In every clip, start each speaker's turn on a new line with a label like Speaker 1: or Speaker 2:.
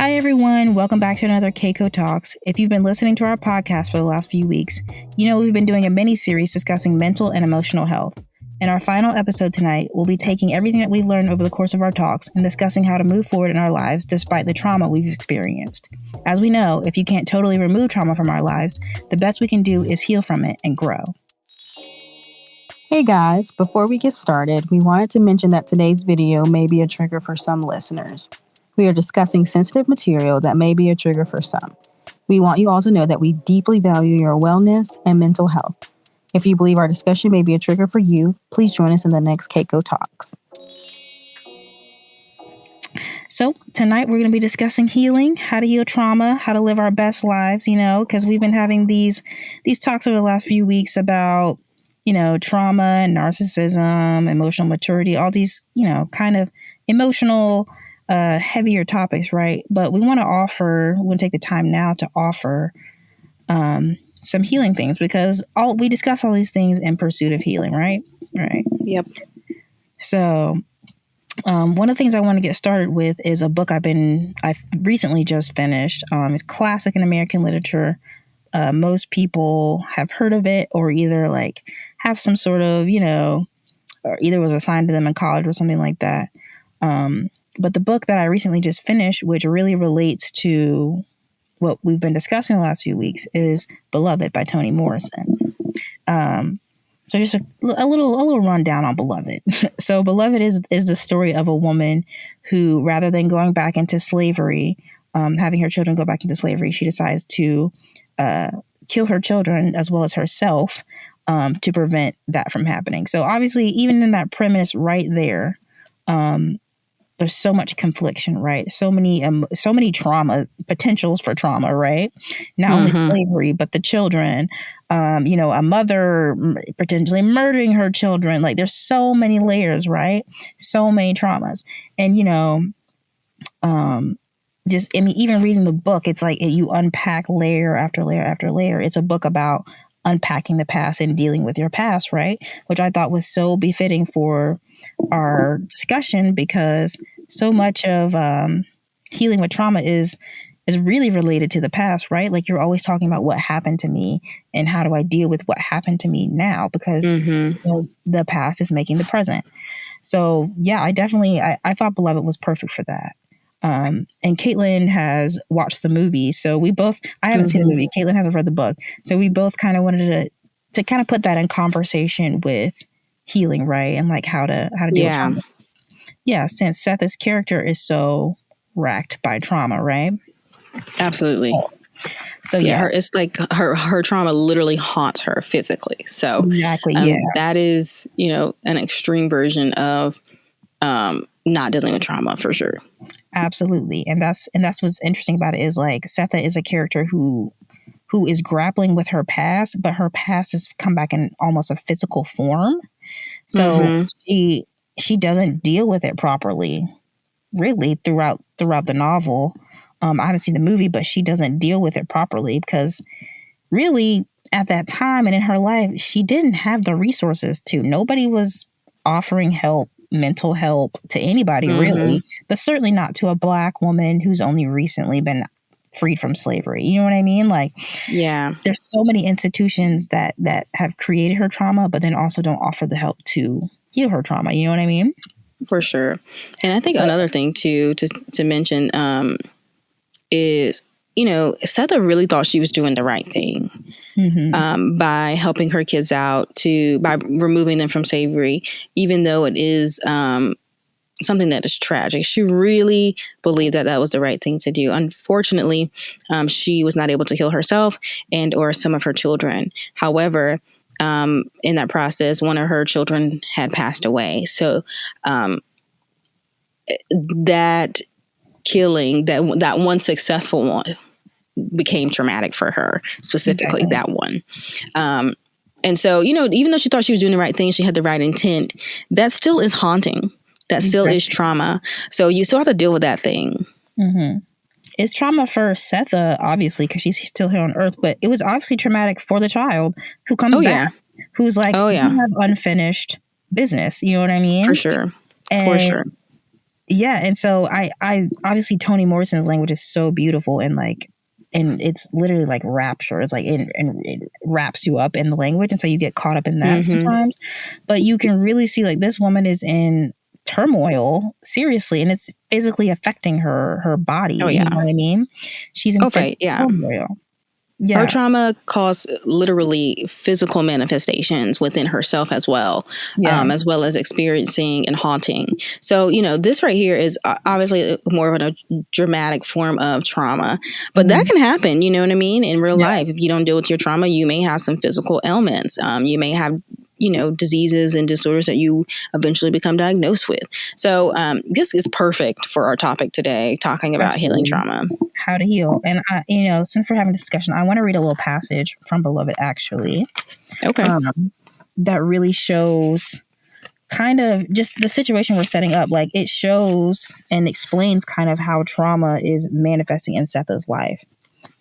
Speaker 1: Hi, everyone. Welcome back to another CaCo Talks. If you've been listening to our podcast for the last few weeks, you know we've been doing a mini-series discussing mental and emotional health. In our final episode tonight, we'll be taking everything that we've learned over the course of our talks and discussing how to move forward in our lives despite the trauma we've experienced. As we know, if you can't totally remove trauma from our lives, the best we can do is heal from it and grow.
Speaker 2: Hey guys, before we get started, we wanted to mention that today's video may be a trigger for some listeners. We are discussing sensitive material that may be a trigger for some. We want you all to know that we deeply value your wellness and mental health. If you believe our discussion may be a trigger for you, please join us in the next CaCo Talks.
Speaker 1: So tonight we're going to be discussing healing, how to heal trauma, how to live our best lives, because we've been having these talks over the last few weeks about, trauma and narcissism, emotional maturity, all these, kind of emotional heavier topics, right? But we want to take the time now to offer some healing things because we discuss all these things in pursuit of healing, right? Right.
Speaker 2: Yep.
Speaker 1: So one of the things I want to get started with is a book I've recently just finished. It's classic in American literature. Most people have heard of it or either have some sort of, or either was assigned to them in college or something like that. But the book that I recently just finished, which really relates to what we've been discussing the last few weeks, is Beloved by Toni Morrison. So just a little rundown on Beloved. So Beloved is the story of a woman who, rather than going back into slavery, having her children go back into slavery, she decides to kill her children as well as herself to prevent that from happening. So obviously, even in that premise right there, there's so much confliction, right? So many trauma potentials for trauma, right? Not only slavery, but the children, a mother potentially murdering her children. There's so many layers, right? So many traumas. And, even reading the book, it's like you unpack layer after layer after layer. It's a book about unpacking the past and dealing with your past, right? Which I thought was so befitting for our discussion because so much of healing with trauma is really related to the past, right? You're always talking about what happened to me and how do I deal with what happened to me now because the past is making the present. So yeah, I thought Beloved was perfect for that. And Caitlin has watched the movie, so I haven't seen the movie. Caitlin hasn't read the book, so we both kind of wanted to kind of put that in conversation with healing, right? And how to deal with trauma. Yeah, since Seth's character is so racked by trauma, right?
Speaker 2: Absolutely.
Speaker 1: So yeah,
Speaker 2: it's her trauma literally haunts her physically. So
Speaker 1: exactly,
Speaker 2: that is an extreme version of not dealing with trauma for sure.
Speaker 1: Absolutely, and that's what's interesting about it is Setha is a character who is grappling with her past, but her past has come back in almost a physical form. So she doesn't deal with it properly, really, throughout the novel. I haven't seen the movie, but she doesn't deal with it properly because really at that time and in her life, she didn't have the resources to. Nobody was offering help, mental help to anybody really, but certainly not to a Black woman who's only recently been freed from slavery. You know what I mean? There's so many institutions that have created her trauma, but then also don't offer the help to heal her trauma. You know what I mean?
Speaker 2: For sure. And I think another thing too to mention is, Setha really thought she was doing the right thing by helping her kids out by removing them from slavery, even though it is something that is tragic. She really believed that was the right thing to do. Unfortunately, she was not able to heal herself and or some of her children. However, in that process, one of her children had passed away. So that killing, that one successful one, became traumatic for her, specifically that one. And so, even though she thought she was doing the right thing, she had the right intent, that still is haunting. That still is trauma. So you still have to deal with that thing.
Speaker 1: It's trauma for Setha, obviously, because she's still here on Earth, but it was obviously traumatic for the child who comes back, who's you have unfinished business. You know what I mean?
Speaker 2: For sure.
Speaker 1: And
Speaker 2: for sure.
Speaker 1: Yeah, and so I obviously Toni Morrison's language is so beautiful and like, and it's literally like rapture. It's like it wraps you up in the language, and so you get caught up in that sometimes. But you can really see like this woman is in turmoil, seriously, and it's physically affecting her body.
Speaker 2: Oh yeah.
Speaker 1: You know what I mean? She's in
Speaker 2: Okay, yeah.
Speaker 1: turmoil. Yeah.
Speaker 2: Her trauma caused literally physical manifestations within herself as well, as well as experiencing and haunting. So, this right here is obviously more of a dramatic form of trauma, but that can happen, you know what I mean? In real life, if you don't deal with your trauma, you may have some physical ailments. You may have diseases and disorders that you eventually become diagnosed with. So this is perfect for our topic today, talking about healing trauma.
Speaker 1: How to heal. And, since we're having a discussion, I want to read a little passage from Beloved, actually.
Speaker 2: Okay.
Speaker 1: That really shows kind of just the situation we're setting up. Like, it shows and explains kind of how trauma is manifesting in Setha's life.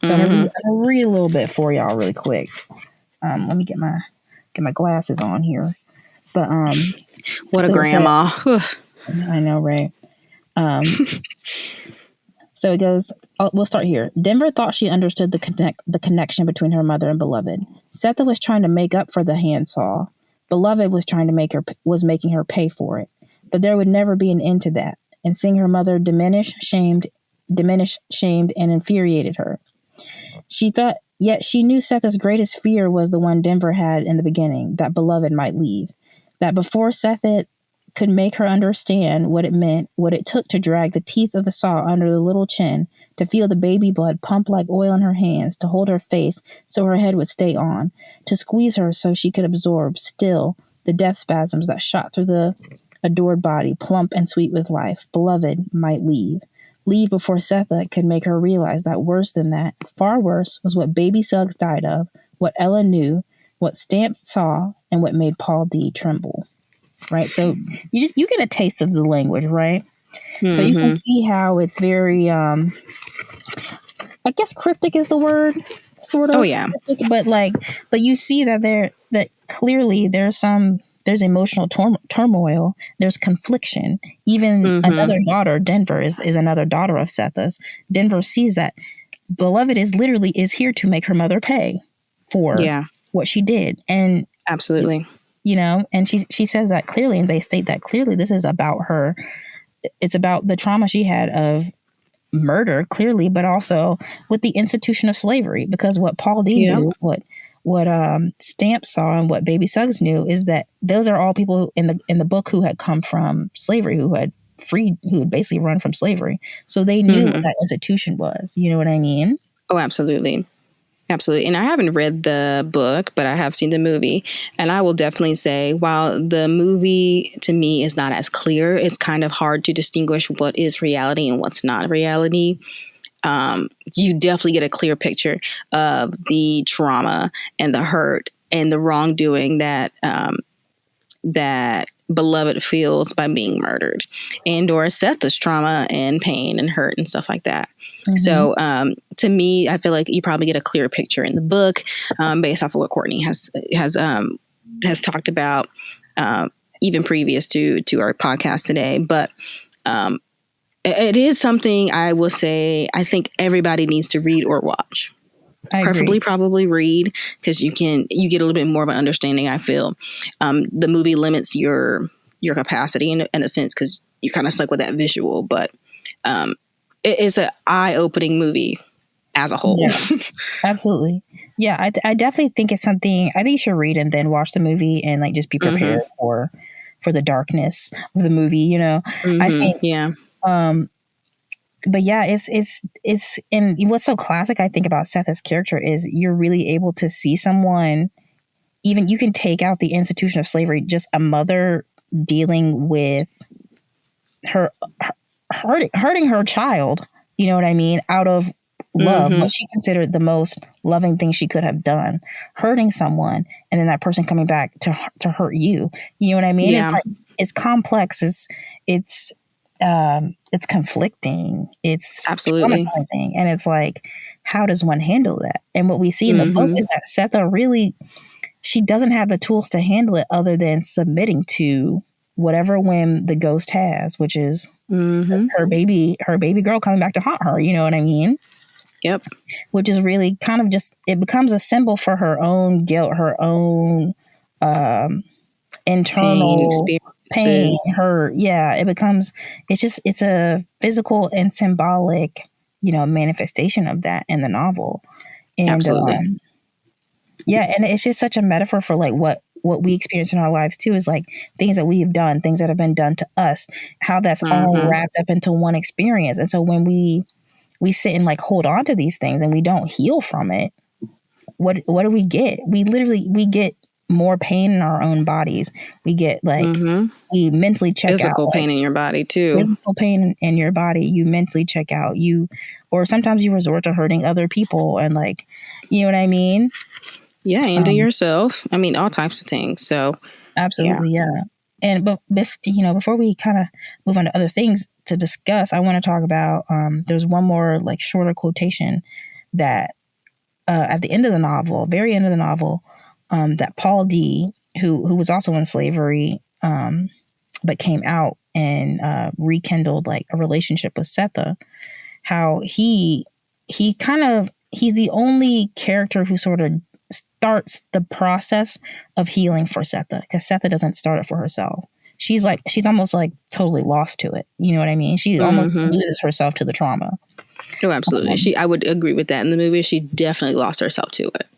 Speaker 1: So I'm going to read a little bit for y'all really quick. Let me get my glasses on here. But
Speaker 2: what a grandma.
Speaker 1: I know, right? So it goes, we'll start here. Denver thought she understood the connection between her mother and Beloved. Setha was trying to make up for the handsaw. Beloved was making her pay for it. But there would never be an end to that. And seeing her mother diminished, shamed, and infuriated her. Yet she knew Setha's greatest fear was the one Denver had in the beginning, that Beloved might leave. That before Setha could make her understand what it meant, what it took to drag the teeth of the saw under the little chin, to feel the baby blood pump like oil in her hands, to hold her face so her head would stay on, to squeeze her so she could absorb, still, the death spasms that shot through the adored body, plump and sweet with life. Beloved might leave. Leave before Setha could make her realize that worse than that, far worse, was what Baby Suggs died of, what Ella knew, what Stamp saw, and what made Paul D. tremble. Right, so you get a taste of the language, right? So you can see how it's very, I guess cryptic is the word, sort of.
Speaker 2: Oh yeah,
Speaker 1: but you see that clearly there's emotional turmoil, there's confliction. Even another daughter, Denver, is another daughter of Setha's. Denver sees that Beloved is here to make her mother pay for what she did, and
Speaker 2: absolutely.
Speaker 1: And she says that clearly, and they state that clearly. This is about her. It's about the trauma she had of murder, clearly, but also with the institution of slavery. Because what Paul D knew, what Stamp saw, and what Baby Suggs knew is that those are all people in the book who had come from slavery, who had basically run from slavery. So they knew what that institution was. You know what I mean?
Speaker 2: Oh, absolutely. Absolutely. And I haven't read the book, but I have seen the movie. And I will definitely say, while the movie to me is not as clear, it's kind of hard to distinguish what is reality and what's not reality. You definitely get a clear picture of the trauma and the hurt and the wrongdoing that Beloved feels by being murdered, and or Setha's trauma and pain and hurt and stuff like that. So to me, I feel like you probably get a clear picture in the book based off of what Courtney has talked about even previous to our podcast today. But it is something I will say I think everybody needs to read or watch. Preferably probably read, because you get a little bit more of an understanding. I feel the movie limits your capacity in a sense, because you're kind of stuck with that visual, but it is an eye-opening movie as a whole.
Speaker 1: Yeah, absolutely. Yeah, I definitely think it's something I think you should read and then watch the movie and like just be prepared for the darkness of the movie. I think but yeah, it's and what's so classic I think about Setha's character is you're really able to see someone, even you can take out the institution of slavery, just a mother dealing with her hurting her child, you know what I mean, out of love, what she considered the most loving thing she could have done, hurting someone, and then that person coming back to hurt you. You know what I mean? It's like, it's complex. It's conflicting. It's
Speaker 2: absolutely
Speaker 1: traumatizing. And it's like, how does one handle that? And what we see in the book is that Setha really, she doesn't have the tools to handle it other than submitting to whatever whim the ghost has, which is her baby girl coming back to haunt her. You know what I mean?
Speaker 2: Yep.
Speaker 1: Which is really kind of just, it becomes a symbol for her own guilt, her own internal pain, it becomes, it's a physical and symbolic, manifestation of that in the novel. And
Speaker 2: Absolutely.
Speaker 1: and it's just such a metaphor for like what we experience in our lives too, is like things that we've done, things that have been done to us, how that's all wrapped up into one experience. And so when we sit and like hold on to these things and we don't heal from it, what do we get? We get more pain in our own bodies. We get like, we mentally check
Speaker 2: physical
Speaker 1: out.
Speaker 2: Pain in your body too.
Speaker 1: Physical pain in your body. You mentally check out. Or sometimes you resort to hurting other people and like, you know what I mean?
Speaker 2: Yeah, and to yourself. I mean, all types of things. So
Speaker 1: absolutely, yeah. And but before we kind of move on to other things to discuss, I want to talk about there's one more like shorter quotation that at the end of the novel, very end of the novel, that Paul D, who was also in slavery, but came out and rekindled like a relationship with Setha, how he's the only character who sort of starts the process of healing for Setha, because Setha doesn't start it for herself. She's almost like totally lost to it. You know what I mean? She almost loses herself to the trauma.
Speaker 2: Oh, absolutely. I would agree with that. In the movie, she definitely lost herself to it.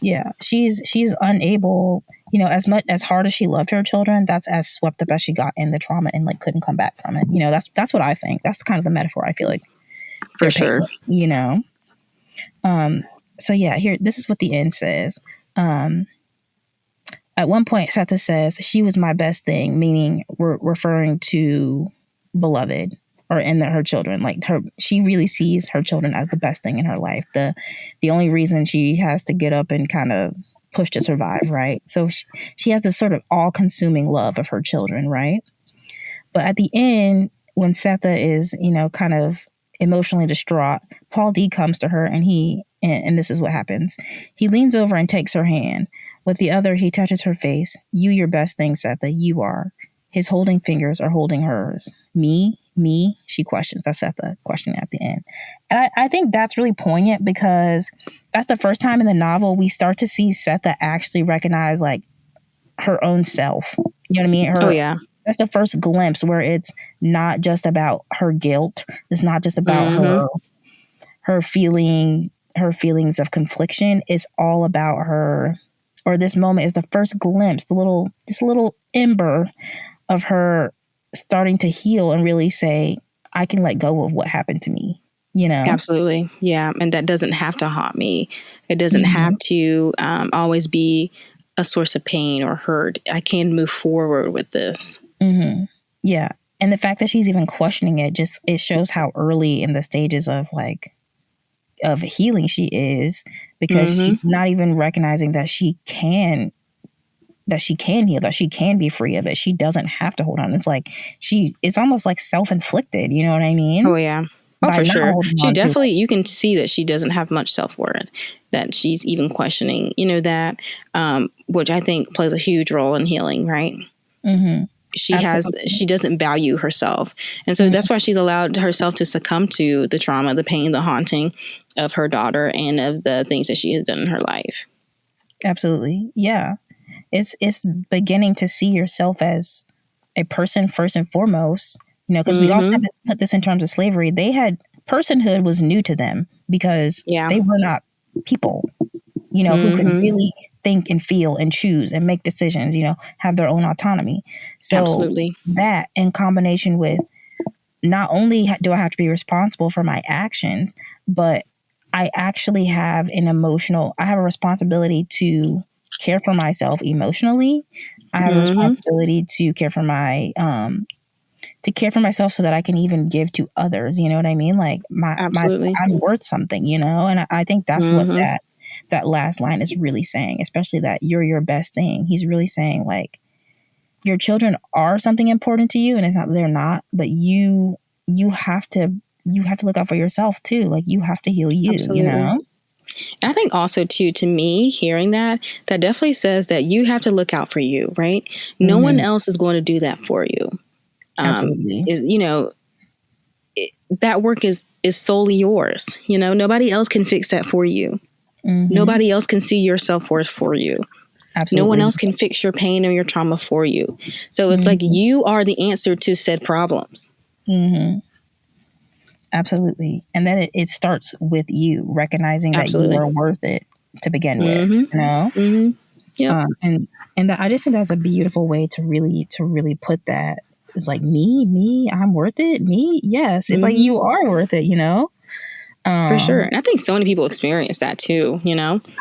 Speaker 1: Yeah, she's unable, as hard as she loved her children, that's as swept up as she got in the trauma and like couldn't come back from it. That's what I think. That's kind of the metaphor I feel like
Speaker 2: for sure.
Speaker 1: So yeah, here, this is what the end says. At one point, Setha says, "She was my best thing," meaning we're referring to Beloved, or her children. Like she really sees her children as the best thing in her life. The only reason she has to get up and kind of push to survive, right? So she has this sort of all-consuming love of her children, right? But at the end, when Setha is, kind of emotionally distraught, Paul D comes to her and this is what happens. He leans over and takes her hand. With the other, he touches her face. "You, your best thing, Setha, you are." His holding fingers are holding hers. Me, she questions. That's Setha questioning at the end. And I think that's really poignant, because that's the first time in the novel we start to see Setha actually recognize like her own self. You know what I mean?
Speaker 2: Oh, yeah.
Speaker 1: That's the first glimpse where it's not just about her guilt. It's not just about her feelings of confliction. It's all about her, or this moment is the first glimpse, just a little ember of her starting to heal and really say, I can let go of what happened to me,
Speaker 2: Absolutely. Yeah. And that doesn't have to haunt me. It doesn't have to always be a source of pain or hurt. I can move forward with this.
Speaker 1: Yeah. And the fact that she's even questioning it, it shows how early in the stages of healing she is, because she's not even recognizing that she can heal, that she can be free of it. She doesn't have to hold on. It's like it's almost like self-inflicted. You know what I mean?
Speaker 2: Oh, yeah. Oh, for sure. She definitely, you can see that she doesn't have much self-worth, that she's even questioning, that, which I think plays a huge role in healing, right? She doesn't value herself. And so that's why she's allowed herself to succumb to the trauma, the pain, the haunting of her daughter and of the things that she has done in her life.
Speaker 1: Absolutely. Yeah. It's beginning to see yourself as a person first and foremost, because we also have to put this in terms of slavery. Personhood was new to them, because they were not people, who could really think and feel and choose and make decisions, have their own autonomy. So
Speaker 2: absolutely,
Speaker 1: that in combination with, not only do I have to be responsible for my actions, but I actually have I have a responsibility to care for myself emotionally. I have a responsibility to care for myself so that I can even give to others. You know what I mean? Like I'm worth something, and I think that's what that last line is really saying, especially that you're your best thing. He's really saying like your children are something important to you, and it's not that they're not, but you have to look out for yourself too. Like you have to heal you,
Speaker 2: absolutely. And I think also too, to me, hearing that definitely says that you have to look out for you, right? No one else is going to do that for you.
Speaker 1: Absolutely.
Speaker 2: That work is solely yours. Nobody else can fix that for you. Nobody else can see your self-worth for you.
Speaker 1: Absolutely.
Speaker 2: No one else can fix your pain or your trauma for you. So it's like you are the answer to said problems.
Speaker 1: Absolutely. And then it starts with you recognizing that you are worth it to begin with,
Speaker 2: Yep.
Speaker 1: And I just think that's a beautiful way to really put that. It's like me, I'm worth it. Me. Yes. It's like you are worth it,
Speaker 2: For sure. And I think so many people experience that too,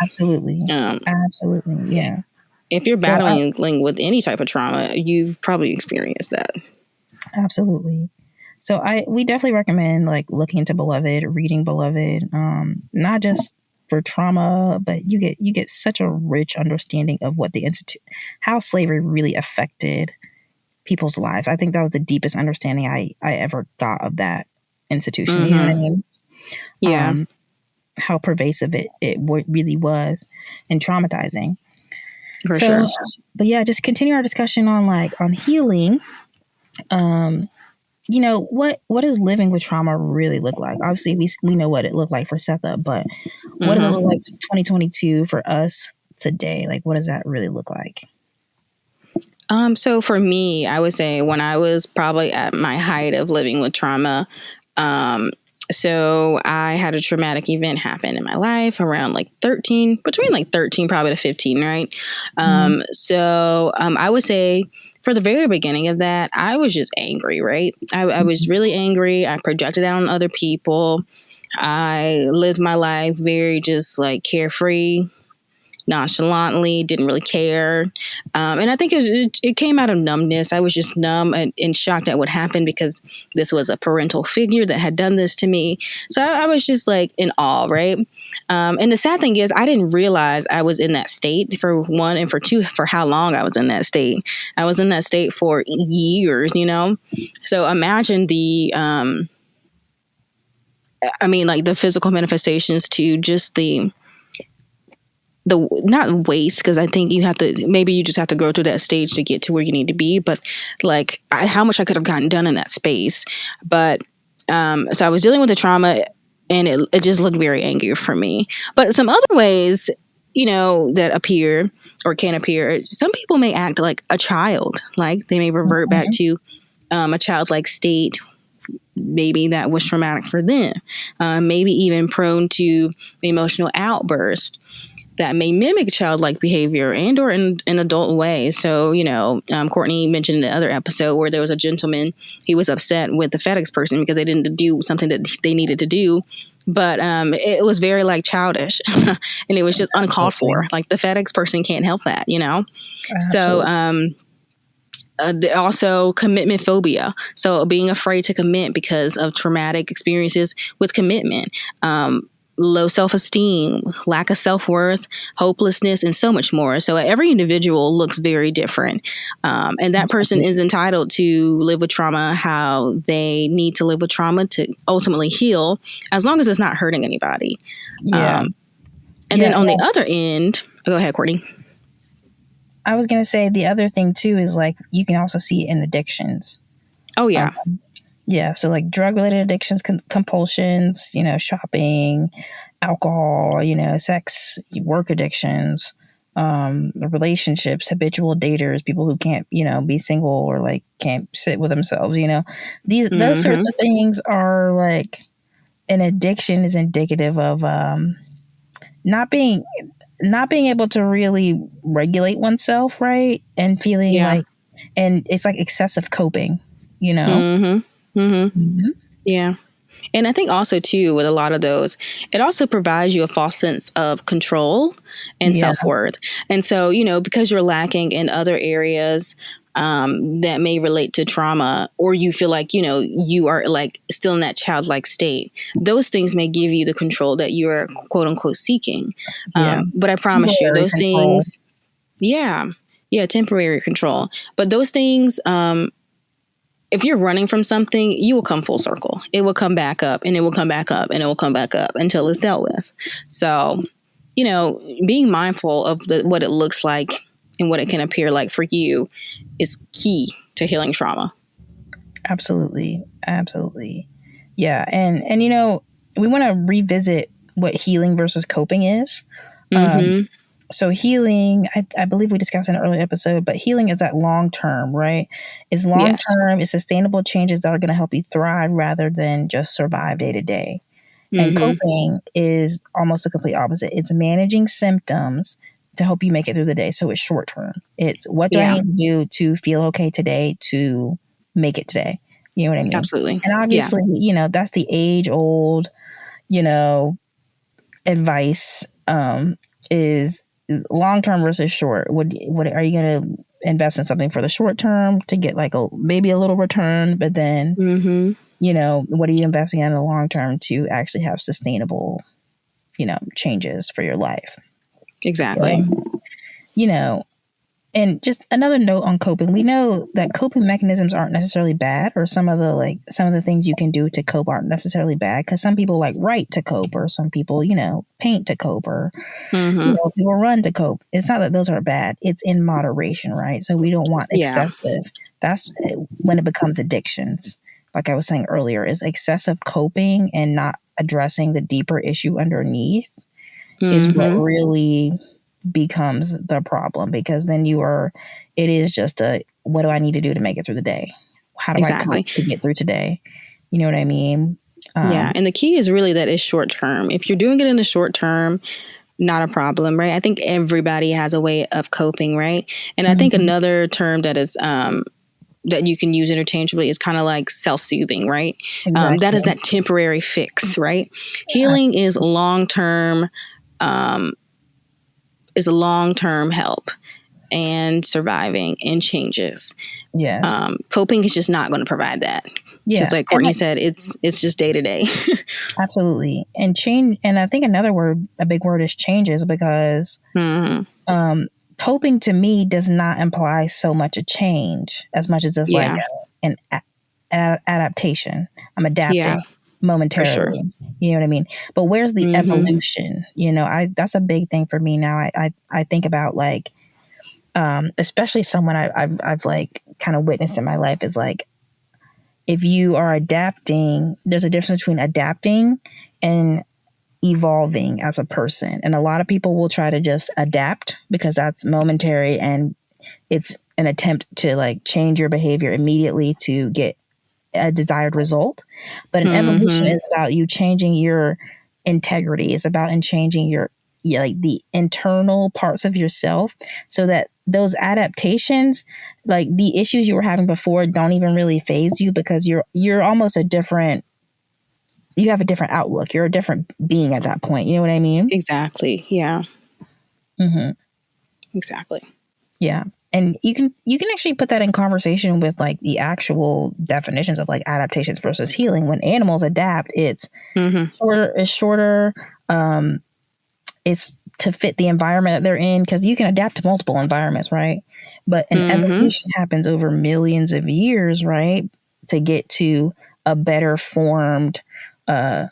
Speaker 1: Absolutely. Absolutely. Yeah.
Speaker 2: If you're battling with any type of trauma, you've probably experienced that.
Speaker 1: Absolutely. So we definitely recommend like looking into Beloved, reading Beloved, not just for trauma, but you get such a rich understanding of what how slavery really affected people's lives. I think that was the deepest understanding I ever got of that institution. You know what I mean?
Speaker 2: Yeah.
Speaker 1: How pervasive it really was and traumatizing.
Speaker 2: For sure.
Speaker 1: But yeah, just continue our discussion on healing. What does living with trauma really look like? Obviously, we know what it looked like for Setha, but what does it look like for 2022 for us today? Like, what does that really look like?
Speaker 2: So for me, I would say when I was probably at my height of living with trauma, so I had a traumatic event happen in my life around between 13 probably to 15, right? So I would say for the very beginning of that, I was just angry, right? I was really angry. I projected out on other people. I lived my life very just carefree, nonchalantly, didn't really care. And I think it came out of numbness. I was just numb and shocked at what happened because this was a parental figure that had done this to me. So I was just in awe, right? And the sad thing is I didn't realize I was in that state, for one, and for two, for how long I was in that state. I was in that state for years, So imagine the physical manifestations to just the not waste, because I think you just have to go through that stage to get to where you need to be, but how much I could have gotten done in that space. But so I was dealing with the trauma, and it just looked very angry for me. But some other ways, that appear or can appear, some people may act like a child, like they may revert back to a childlike state. Maybe that was traumatic for them. Maybe even prone to emotional outbursts that may mimic childlike behavior and or in adult ways. So, Courtney mentioned in the other episode where there was a gentleman, he was upset with the FedEx person because they didn't do something that they needed to do. But it was very childish and it was just uncalled for. The FedEx person can't help that, So also commitment phobia. So being afraid to commit because of traumatic experiences with commitment. Low self-esteem, lack of self-worth, hopelessness, and so much more. So every individual looks very different. And that person is entitled to live with trauma how they need to live with trauma to ultimately heal, as long as it's not hurting anybody.
Speaker 1: Yeah.
Speaker 2: Then on the other end, go ahead, Courtney.
Speaker 1: I was going to say the other thing too is you can also see it in addictions.
Speaker 2: Oh, yeah.
Speaker 1: Yeah, so drug-related addictions, compulsions, shopping, alcohol, sex, work addictions, relationships, habitual daters, people who can't, be single or can't sit with themselves, those sorts of things are an addiction is indicative of not being able to really regulate oneself, right? And feeling and it's excessive coping,
Speaker 2: Yeah. And I think also too, with a lot of those, it also provides you a false sense of control and self-worth. And so, because you're lacking in other areas that may relate to trauma, or you feel you are still in that childlike state, those things may give you the control that you are quote unquote seeking. But I promise you, those things, temporary control. But those things, if you're running from something, you will come full circle. It will come back up, and it will come back up, and it will come back up until it's dealt with. So, being mindful of what it looks like and what it can appear like for you is key to healing trauma.
Speaker 1: Absolutely. Absolutely. Yeah. And we want to revisit what healing versus coping is. So healing, I believe we discussed in an earlier episode, but healing is that long term, right? It's long term, it's sustainable changes that are going to help you thrive rather than just survive day to day. And coping is almost the complete opposite. It's managing symptoms to help you make it through the day. So it's short term. It's what do I need to do to feel okay today to make it today? You know what I mean?
Speaker 2: Absolutely.
Speaker 1: And obviously, that's the age old, advice is long term versus short. What are you going to invest in something for the short term to get like maybe a little return, but then what are you investing in the long term to actually have sustainable changes for your life?
Speaker 2: Exactly.
Speaker 1: So, and just another note on coping, we know that coping mechanisms aren't necessarily bad, or some of the things you can do to cope aren't necessarily bad, because some people write to cope, or some people paint to cope, or people run to cope. It's not that those are bad, it's in moderation, right? So we don't want excessive. That's when it becomes addictions. Like I was saying earlier, is excessive coping and not addressing the deeper issue underneath is what really becomes the problem, because then it is just what do I need to do to make it through the day? How do I cope to get through today? You know what I mean?
Speaker 2: And the key is really that it's short term. If you're doing it in the short term, not a problem, right? I think everybody has a way of coping, right? And I think another term that is that you can use interchangeably is kind of like self-soothing, right?
Speaker 1: Exactly.
Speaker 2: That is that temporary fix, right? Healing is long-term help and surviving and changes.
Speaker 1: Yes.
Speaker 2: Coping is just not going to provide that.
Speaker 1: Yeah.
Speaker 2: Just like Courtney said, it's just day to day.
Speaker 1: Absolutely. And change. And I think a big word is changes, because coping to me does not imply so much a change as much as it's like an adaptation. I'm adapting momentarily.
Speaker 2: Sure.
Speaker 1: You know what I mean? But where's the evolution? That's a big thing for me now. I think about especially someone I've kind of witnessed in my life is if you are adapting, there's a difference between adapting and evolving as a person. And a lot of people will try to just adapt because that's momentary and it's an attempt to change your behavior immediately to get a desired result. But an evolution is about you changing your integrity. It's about changing your the internal parts of yourself, so that those adaptations, the issues you were having before, don't even really faze you, because you're almost you have a different outlook. You're a different being at that point. You know what I mean?
Speaker 2: Exactly. Yeah. Exactly.
Speaker 1: Yeah. And you can actually put that in conversation with the actual definitions of adaptations versus healing. When animals adapt, it's shorter. It's to fit the environment that they're in, because you can adapt to multiple environments, right? But an evolution happens over millions of years, right? To get to a better formed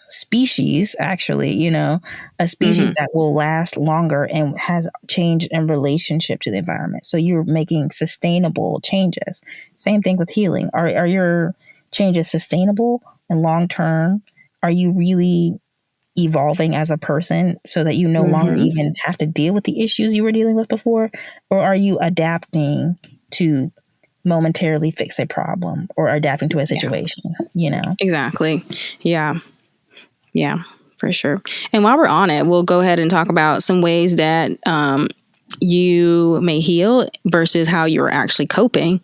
Speaker 1: species, actually, a species that will last longer and has changed in relationship to the environment. So you're making sustainable changes. Same thing with healing. Are your changes sustainable and long term? Are you really evolving as a person so that you no longer even have to deal with the issues you were dealing with before? Or are you adapting to momentarily fix a problem or adapting to a situation,
Speaker 2: Exactly. Yeah, for sure. And while we're on it, we'll go ahead and talk about some ways that you may heal versus how you're actually coping.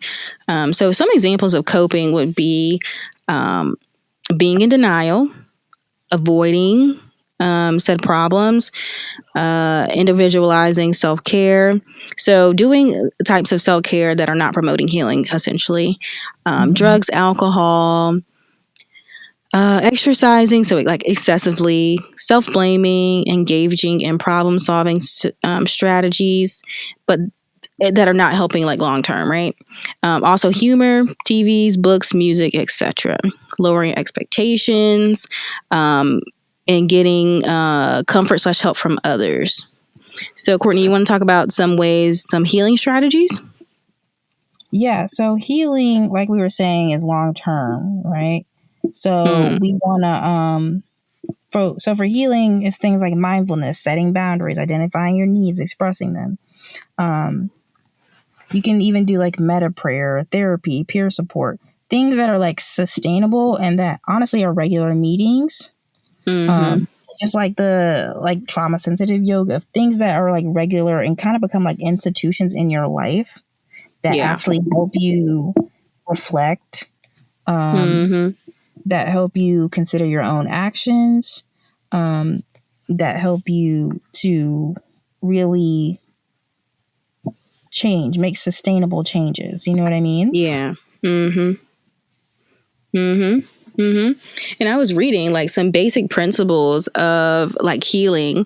Speaker 2: So some examples of coping would be being in denial, avoiding said problems, individualizing self-care. So doing types of self-care that are not promoting healing, essentially. Drugs, alcohol, exercising, so excessively, self-blaming, engaging in problem-solving strategies. But that are not helping like long term, right? Also humor, TVs, books, music, etc. Lowering expectations, and getting comfort/help from others. So, Courtney, you want to talk about some healing strategies?
Speaker 1: Yeah. So healing, like we were saying, is long term, right? So we want to for healing, it's things like mindfulness, setting boundaries, identifying your needs, expressing them. You can even do like meta prayer, therapy, peer support, things that are like sustainable and that honestly are regular meetings. Just like the trauma sensitive yoga, things that are like regular and kind of become like institutions in your life that actually help you reflect, that help you consider your own actions, that help you to really change, make sustainable changes. You know what I mean?
Speaker 2: Yeah. And I was reading like some basic principles of like healing,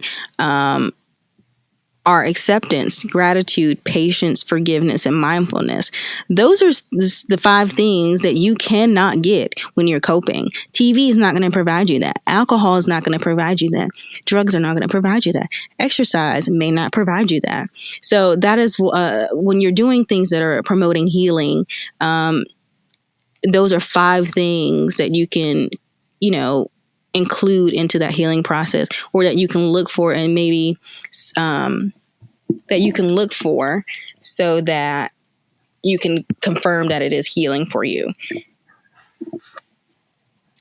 Speaker 2: are acceptance, gratitude, patience, forgiveness, and mindfulness. Those are the 5 things that you cannot get when you're coping. TV is not going to provide you that. Alcohol is not going to provide you that. Drugs are not going to provide you that. Exercise may not provide you that. So that is when you're doing things that are promoting healing, those are 5 things that you can, include into that healing process, or that you can look for, and maybe that you can look for so that you can confirm that it is healing for you.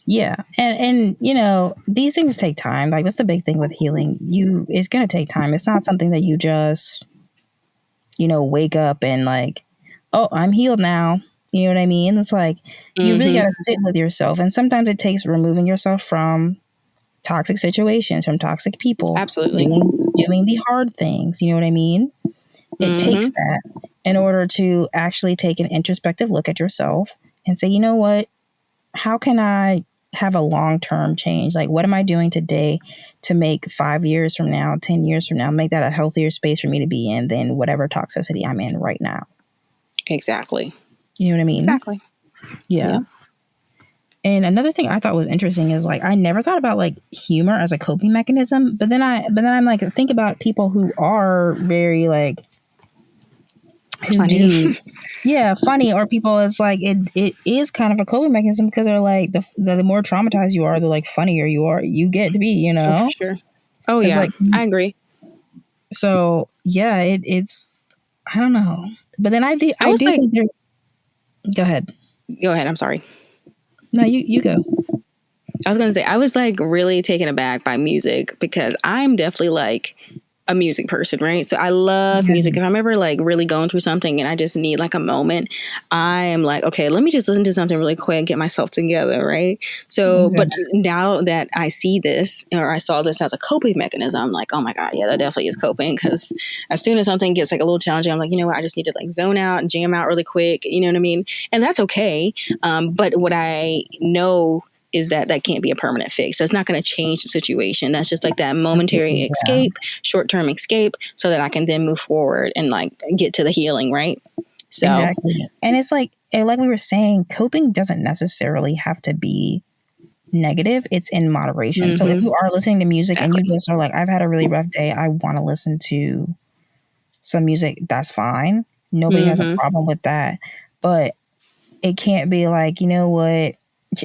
Speaker 1: Yeah. And these things take time. Like that's the big thing with healing. It's going to take time. It's not something that you just, wake up and like, oh, I'm healed now. You know what I mean? It's like you really got to sit with yourself. And sometimes it takes removing yourself from toxic situations, from toxic people.
Speaker 2: Absolutely.
Speaker 1: Doing the hard things. You know what I mean? It takes that in order to actually take an introspective look at yourself and say, you know what? How can I have a long-term change? Like, what am I doing today to make 5 years from now, 10 years from now, make that a healthier space for me to be in than whatever toxicity I'm in right now?
Speaker 2: Exactly.
Speaker 1: You know what I mean?
Speaker 2: Exactly.
Speaker 1: Yeah. And another thing I thought was interesting is like I never thought about like humor as a coping mechanism, but then I'm like think about people who are very like who
Speaker 2: funny.
Speaker 1: Funny, or people it's like it is kind of a coping mechanism because they're like the more traumatized you are, the like funnier you get to be,
Speaker 2: Oh, for sure. Oh,
Speaker 1: it's
Speaker 2: yeah.
Speaker 1: like,
Speaker 2: I agree.
Speaker 1: So yeah, it's I don't know, but then I do think there. Go ahead.
Speaker 2: Go ahead. I'm sorry.
Speaker 1: No, you go.
Speaker 2: I was going to say, I was like really taken aback by music because I'm definitely like a music person, right? So I love music. If I'm ever like really going through something and I just need like a moment, I am like, okay, let me just listen to something really quick, get myself together, right? So, but now that I see this, or I saw this as a coping mechanism, I'm like, oh my God, yeah, that definitely is coping. Because as soon as something gets like a little challenging, I'm like, you know what, I just need to like zone out and jam out really quick. You know what I mean? And that's okay. But what I know is that can't be a permanent fix. That's not going to change the situation. That's just like that momentary escape, short-term escape, so that I can then move forward and like get to the healing, right? So
Speaker 1: exactly. And it's like we were saying, coping doesn't necessarily have to be negative. It's in moderation. So if you are listening to music and you just are like, I've had a really rough day, I want to listen to some music, that's fine. Nobody has a problem with that. But it can't be like, you know what,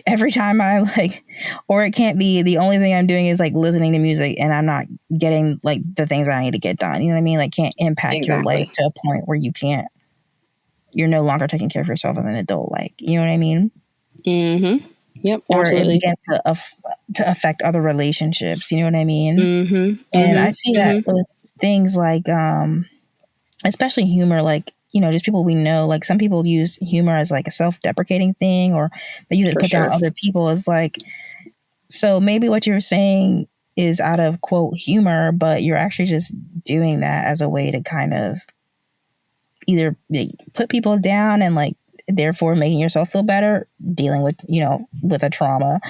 Speaker 1: every time I like, or it can't be the only thing I'm doing is like listening to music and I'm not getting like the things that I need to get done. You know what I mean? Like can't impact your life to a point where you're no longer taking care of yourself as an adult. Like, you know what I mean?
Speaker 2: Yep.
Speaker 1: Or
Speaker 2: absolutely.
Speaker 1: it begins to affect other relationships. You know what I mean? And I see that with things like, especially humor, like, just people we know, like some people use humor as like a self-deprecating thing, or they use it to put down other people. It's like, so maybe what you're saying is out of quote humor, but you're actually just doing that as a way to kind of either put people down and like therefore making yourself feel better dealing with with a trauma,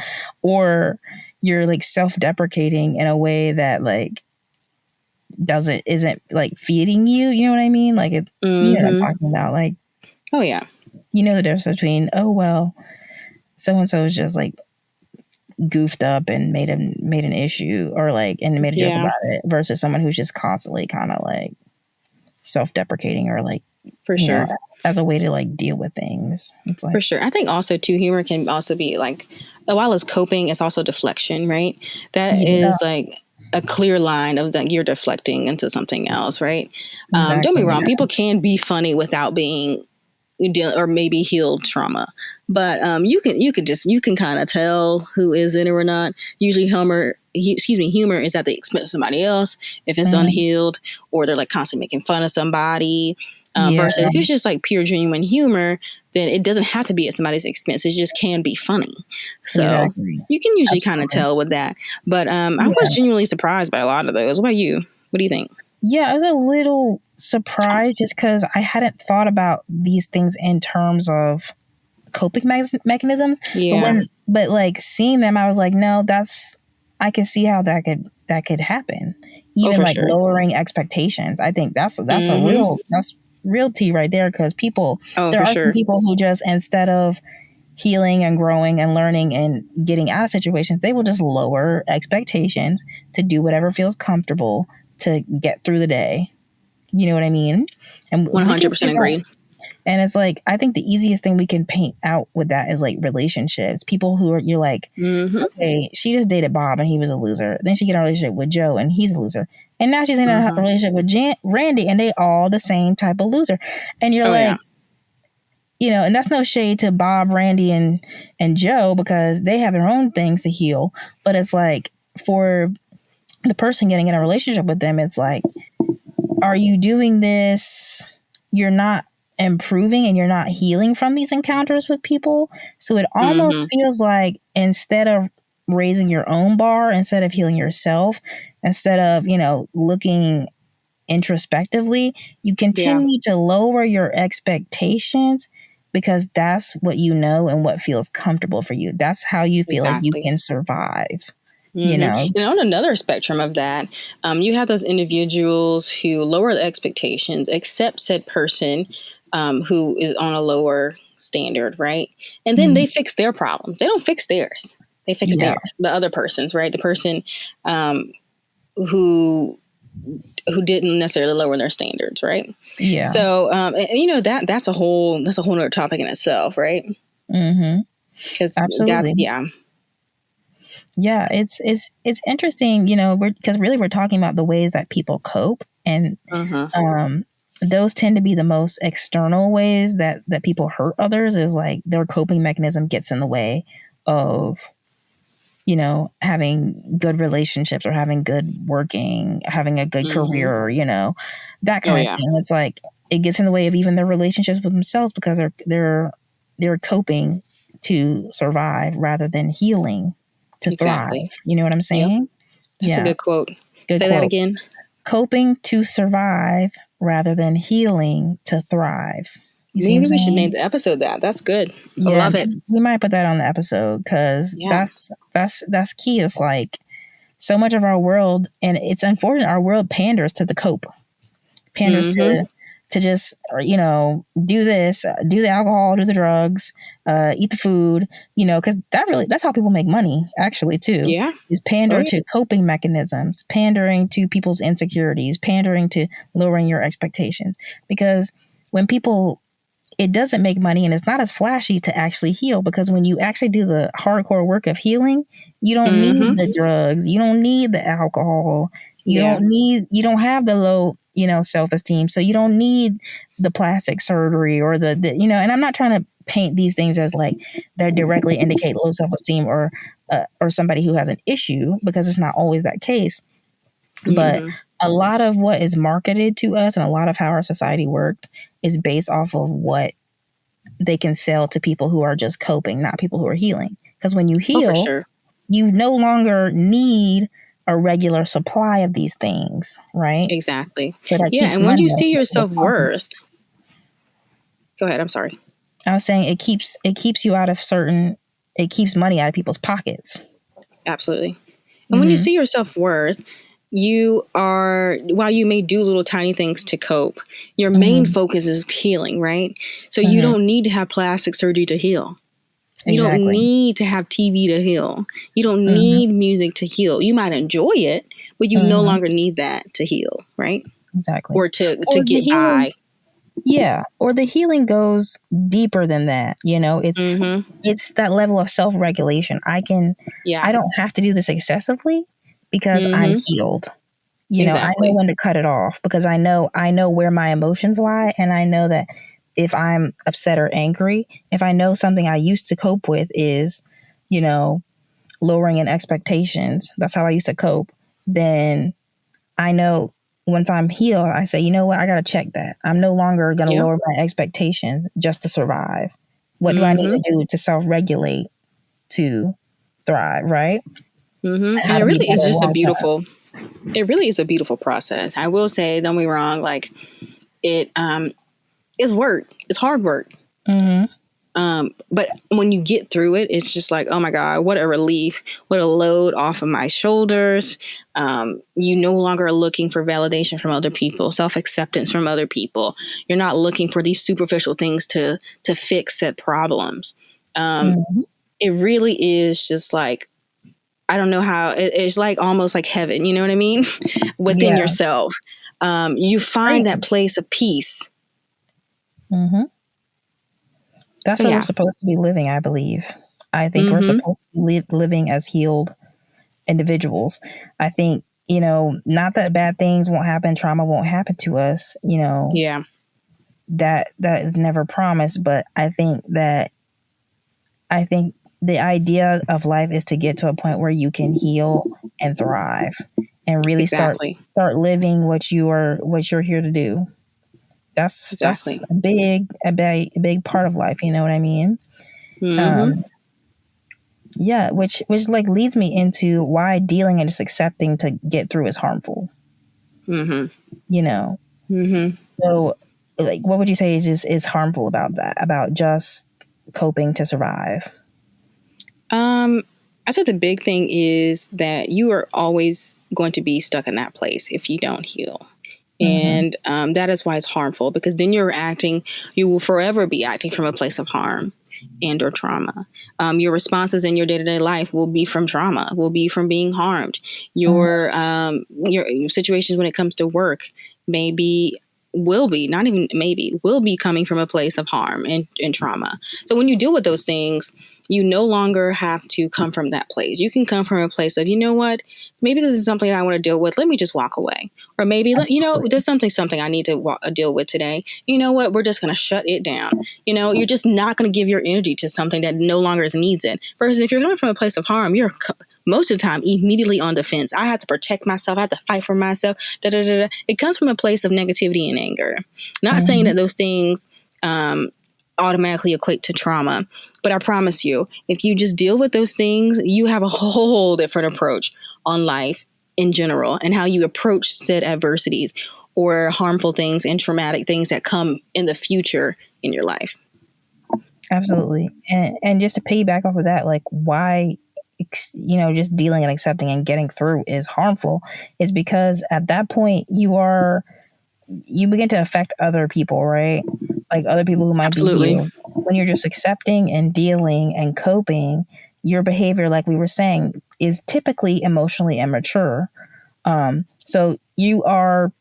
Speaker 1: or you're like self-deprecating in a way that like isn't like feeding you. You know what I mean? Like you know what I'm talking about. Like,
Speaker 2: oh yeah,
Speaker 1: you know the difference between, oh well, so and so is just like goofed up and made an issue, or like and made a joke about it, versus someone who's just constantly kind of like self-deprecating, or like,
Speaker 2: for sure,
Speaker 1: as a way to like deal with things. It's like,
Speaker 2: for sure. I think also too, humor can also be like, while it's coping, it's also deflection, right? That is like a clear line of that you're deflecting into something else, right?
Speaker 1: Exactly,
Speaker 2: don't be wrong, people can be funny without being or maybe healed trauma, but you can kind of tell who is in it or not. Usually humor is at the expense of somebody else if it's unhealed, or they're like constantly making fun of somebody, versus if it's just like pure genuine humor, then it doesn't have to be at somebody's expense. It just can be funny. So you can usually kind of tell with that. But I was genuinely surprised by a lot of those. What about you? What do you think?
Speaker 1: Yeah, I was a little surprised just because I hadn't thought about these things in terms of coping mechanisms.
Speaker 2: Yeah.
Speaker 1: But like seeing them, I was like, no, I can see how that could happen. Even like lowering expectations. I think that's real tea right there, because there are some people who just, instead of healing and growing and learning and getting out of situations, they will just lower expectations to do whatever feels comfortable to get through the day. You know what I mean? And
Speaker 2: 100% agree.
Speaker 1: And it's like, I think the easiest thing we can paint out with that is like relationships. People who you're like, okay, she just dated Bob and he was a loser. Then she get a relationship with Joe and he's a loser. And now she's in a relationship with Randy, and they all the same type of loser. And you're you know, and that's no shade to Bob, Randy, and Joe, because they have their own things to heal. But it's like, for the person getting in a relationship with them, it's like, are you doing this? You're not improving and you're not healing from these encounters with people. So it almost feels like, instead of raising your own bar, instead of healing yourself, instead of, you know, looking introspectively, you continue to lower your expectations, because that's what you know and what feels comfortable for you. That's how you feel like you can survive. You know,
Speaker 2: and on another spectrum of that, you have those individuals who lower the expectations, accept said person who is on a lower standard, right? And then they fix their problems. They don't fix theirs. They fix the other person's, right? The person who didn't necessarily lower their standards, right?
Speaker 1: Yeah.
Speaker 2: So, and, you know, that's a whole other topic in itself, right? Because
Speaker 1: absolutely. Yeah, it's interesting, you know, because really we're talking about the ways that people cope, and those tend to be the most external ways that people hurt others, is like their coping mechanism gets in the way of, you know, having good relationships, or having having a good career, you know, that kind of thing. It's like, it gets in the way of even their relationships with themselves, because they're coping to survive rather than healing to thrive. You know what I'm saying?
Speaker 2: That's a good quote. Say that again.
Speaker 1: Coping to survive rather than healing to thrive.
Speaker 2: Maybe we should name the episode that. That's good. I love it.
Speaker 1: We might put that on the episode, because that's key. It's like, so much of our world, and it's unfortunate, our world panders to the cope, panders to just, you know, do this, do the alcohol, do the drugs, eat the food, you know, because that's how people make money, actually, too.
Speaker 2: Yeah.
Speaker 1: Is pander to coping mechanisms, pandering to people's insecurities, pandering to lowering your expectations. Because when people, it doesn't make money and it's not as flashy to actually heal, because when you actually do the hardcore work of healing, you don't need the drugs, you don't need the alcohol, you don't have the low, you know, self-esteem. So you don't need the plastic surgery or the you know, and I'm not trying to paint these things as like they directly indicate low self-esteem or somebody who has an issue, because it's not always that case. But a lot of what is marketed to us and a lot of how our society worked is based off of what they can sell to people who are just coping, not people who are healing. Because when you heal, you no longer need a regular supply of these things, right?
Speaker 2: Exactly.
Speaker 1: So
Speaker 2: and when you see your self-worth, go ahead. I'm sorry.
Speaker 1: I was saying it keeps you out of it keeps money out of people's pockets.
Speaker 2: Absolutely. And when you see your self-worth, while you may do little tiny things to cope, your main focus is healing, right? So you don't need to have plastic surgery to heal. You don't need to have TV to heal. You don't need music to heal. You might enjoy it, but you no longer need that to heal, right?
Speaker 1: Exactly.
Speaker 2: Or to get by.
Speaker 1: Yeah. Or the healing goes deeper than that. It's that level of self-regulation. I don't have to do this excessively because I'm healed. I know when to cut it off because I know where my emotions lie. And I know that if I'm upset or angry, if I know something I used to cope with is, lowering in expectations, that's how I used to cope, then I know once I'm healed, I say, you know what, I got to check that. I'm no longer going to lower my expectations just to survive. What do I need to do to self-regulate to thrive, right?
Speaker 2: And it really is just it really is a beautiful process. I will say, don't be wrong, like it is work. It's hard work. But when you get through it, it's just like, oh my God, what a relief, what a load off of my shoulders. You no longer are looking for validation from other people, self-acceptance from other people. You're not looking for these superficial things to fix said problems. It really is just like, I don't know how, it's like almost like heaven, you know what I mean? Within yourself. You find that place of peace.
Speaker 1: That's what we're supposed to be living, I believe. I think we're supposed to be living as healed individuals. I think, not that bad things won't happen, trauma won't happen to us, that is never promised. But I think the idea of life is to get to a point where you can heal and thrive and really start living what you're here to do. That's a big part of life. You know what I mean? Yeah, which like leads me into why dealing and just accepting to get through is harmful. So, like, what would you say is harmful about that? About just coping to survive?
Speaker 2: I said the big thing is that you are always going to be stuck in that place if you don't heal. And that is why it's harmful, because then you will forever be acting from a place of harm and or trauma. Your responses in your day-to-day life will be from trauma, will be from being harmed. Your situations when it comes to work will be coming from a place of harm and trauma. So when you deal with those things, you no longer have to come from that place. You can come from a place of, you know what, maybe this is something I want to deal with. Let me just walk away. Or maybe, there's something I need to deal with today. You know what? We're just going to shut it down. You're just not going to give your energy to something that no longer needs it. Versus if you're coming from a place of harm, you're most of the time immediately on defense. I have to protect myself. I have to fight for myself. It comes from a place of negativity and anger. Not saying that those things automatically equate to trauma. But I promise you, if you just deal with those things, you have a whole different approach on life in general and how you approach said adversities or harmful things and traumatic things that come in the future in your life.
Speaker 1: Absolutely. And just to piggyback off of that, like why, just dealing and accepting and getting through is harmful is because at that point you begin to affect other people, right? Like other people who might be you. When you're just accepting and dealing and coping, your behavior, like we were saying, is typically emotionally immature. So you are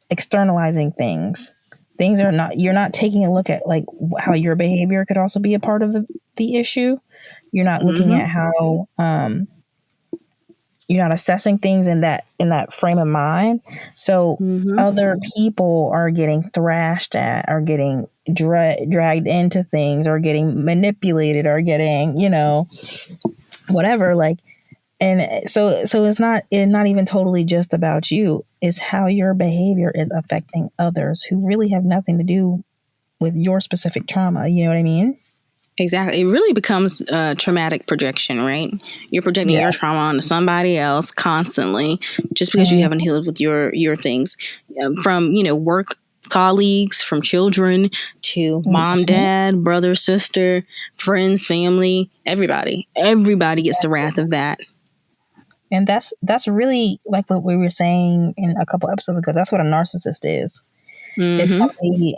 Speaker 1: externalizing things. You're not taking a look at like how your behavior could also be a part of the issue. You're not looking at how, you're not assessing things in that frame of mind. So other people are getting thrashed at, or getting dragged into things, or getting manipulated, or getting, whatever. Like, and so it's not even totally just about you. It's how your behavior is affecting others who really have nothing to do with your specific trauma. You know what I mean?
Speaker 2: Exactly. It really becomes traumatic projection, right? You're projecting your trauma onto somebody else constantly just because you haven't healed with your things. From, work colleagues, from children to mom, dad, brother, sister, friends, family, everybody. Everybody gets the wrath of that.
Speaker 1: And that's really like what we were saying in a couple episodes ago. That's what a narcissist is. It's
Speaker 2: Mm-hmm.
Speaker 1: somebody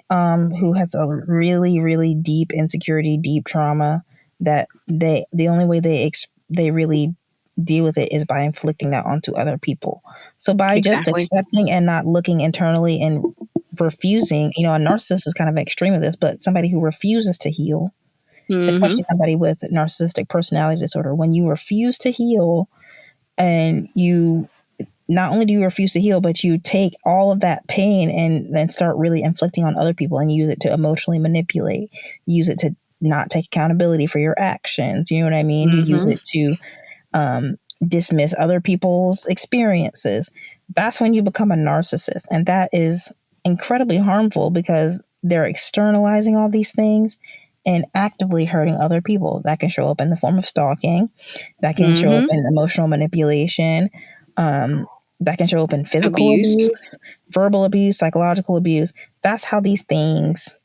Speaker 1: who has a really, really deep insecurity, deep trauma that the only way they really deal with it is by inflicting that onto other people. So by just
Speaker 2: Exactly.
Speaker 1: accepting and not looking internally and refusing, a narcissist is kind of extreme of this, but somebody who refuses to heal,
Speaker 2: Mm-hmm.
Speaker 1: especially somebody with narcissistic personality disorder, when you refuse to heal and you not only do you refuse to heal, but you take all of that pain and then start really inflicting on other people and use it to emotionally manipulate, use it to not take accountability for your actions. You know what I mean? You use
Speaker 2: Mm-hmm.
Speaker 1: it to dismiss other people's experiences. That's when you become a narcissist. And that is incredibly harmful because they're externalizing all these things and actively hurting other people. That can show up in the form of stalking, that can show up
Speaker 2: Mm-hmm.
Speaker 1: in emotional manipulation, that can show up in physical
Speaker 2: Abuse.
Speaker 1: abuse, verbal abuse, psychological abuse. That's how these things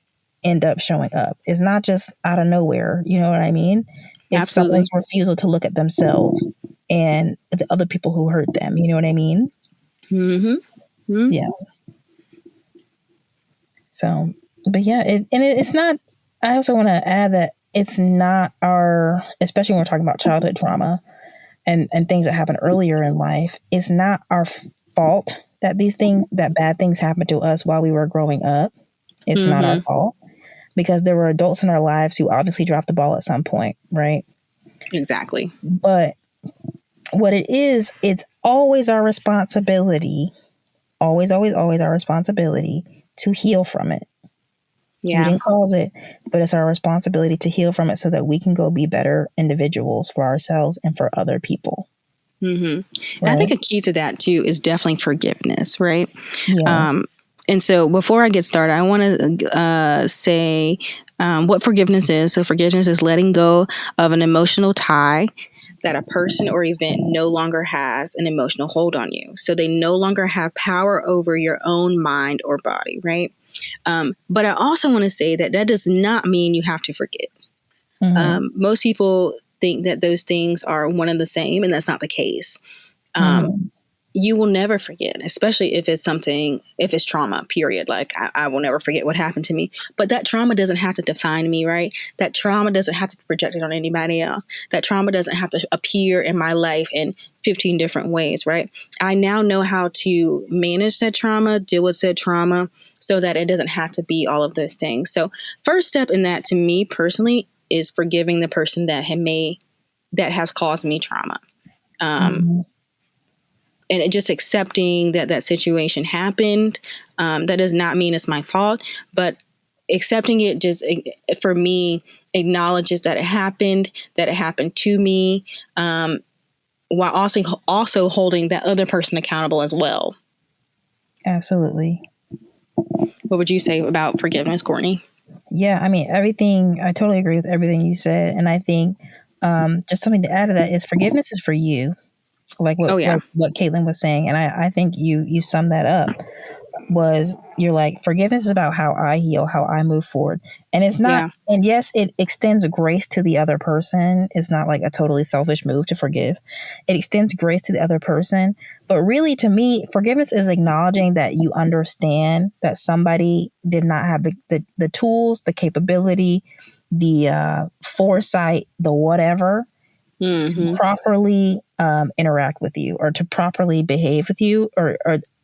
Speaker 1: end up showing up. It's not just out of nowhere. You know what I mean? It's
Speaker 2: Absolutely.
Speaker 1: someone's refusal to look at themselves and the other people who hurt them. You know what I mean?
Speaker 2: Mm-hmm. Mm-hmm.
Speaker 1: Yeah. So, but yeah, it's not. I also want to add that it's not our, especially when we're talking about childhood trauma and things that happen earlier in life. It's not our fault that that bad things happen to us while we were growing up. It's not our
Speaker 2: Mm-hmm.
Speaker 1: fault because there were adults in our lives who obviously dropped the ball at some point, right?
Speaker 2: Exactly.
Speaker 1: But what it is, it's always our responsibility, always, always, always our responsibility to heal from it. We
Speaker 2: Yeah.
Speaker 1: didn't cause it, but it's our responsibility to heal from it so that we can go be better individuals for ourselves and for other people.
Speaker 2: Mm-hmm. And I
Speaker 1: Right?
Speaker 2: think a key to that too is definitely forgiveness, right?
Speaker 1: Yes.
Speaker 2: And so before I get started, I want to say what forgiveness is. So forgiveness is letting go of an emotional tie that a person or event no longer has an emotional hold on you. So they no longer have power over your own mind or body, right? But I also want to say that that does not mean you have to forget.
Speaker 1: Mm-hmm.
Speaker 2: Most people think that those things are one and the same, and that's not the case. Um,
Speaker 1: Mm-hmm.
Speaker 2: you will never forget, especially if it's trauma, period. Like I will never forget what happened to me. But that trauma doesn't have to define me, right? That trauma doesn't have to be projected on anybody else. That trauma doesn't have to appear in my life in 15 different ways, right? I now know how to manage that trauma, deal with said trauma, so that it doesn't have to be all of those things. So first step in that to me personally is forgiving the person that has caused me trauma.
Speaker 1: Mm-hmm.
Speaker 2: And just accepting that that situation happened. That does not mean it's my fault, but accepting it just for me acknowledges that it happened to me, while also holding that other person accountable as well.
Speaker 1: Absolutely.
Speaker 2: What would you say about forgiveness, Courtney?
Speaker 1: Yeah, I mean, everything, I totally agree with everything you said. And I think just something to add to that is forgiveness is for you,
Speaker 2: Oh yeah,
Speaker 1: like what Caitlin was saying. And I think you summed that up. Was you're like, forgiveness is about how I heal, how I move forward. And it's not,
Speaker 2: yeah,
Speaker 1: and yes, it extends grace to the other person. It's not like a totally selfish move to forgive. It extends grace to the other person. But really, to me, forgiveness is acknowledging that you understand that somebody did not have the tools, the capability, the foresight, the whatever to
Speaker 2: mm-hmm.
Speaker 1: properly interact with you or to properly behave with you or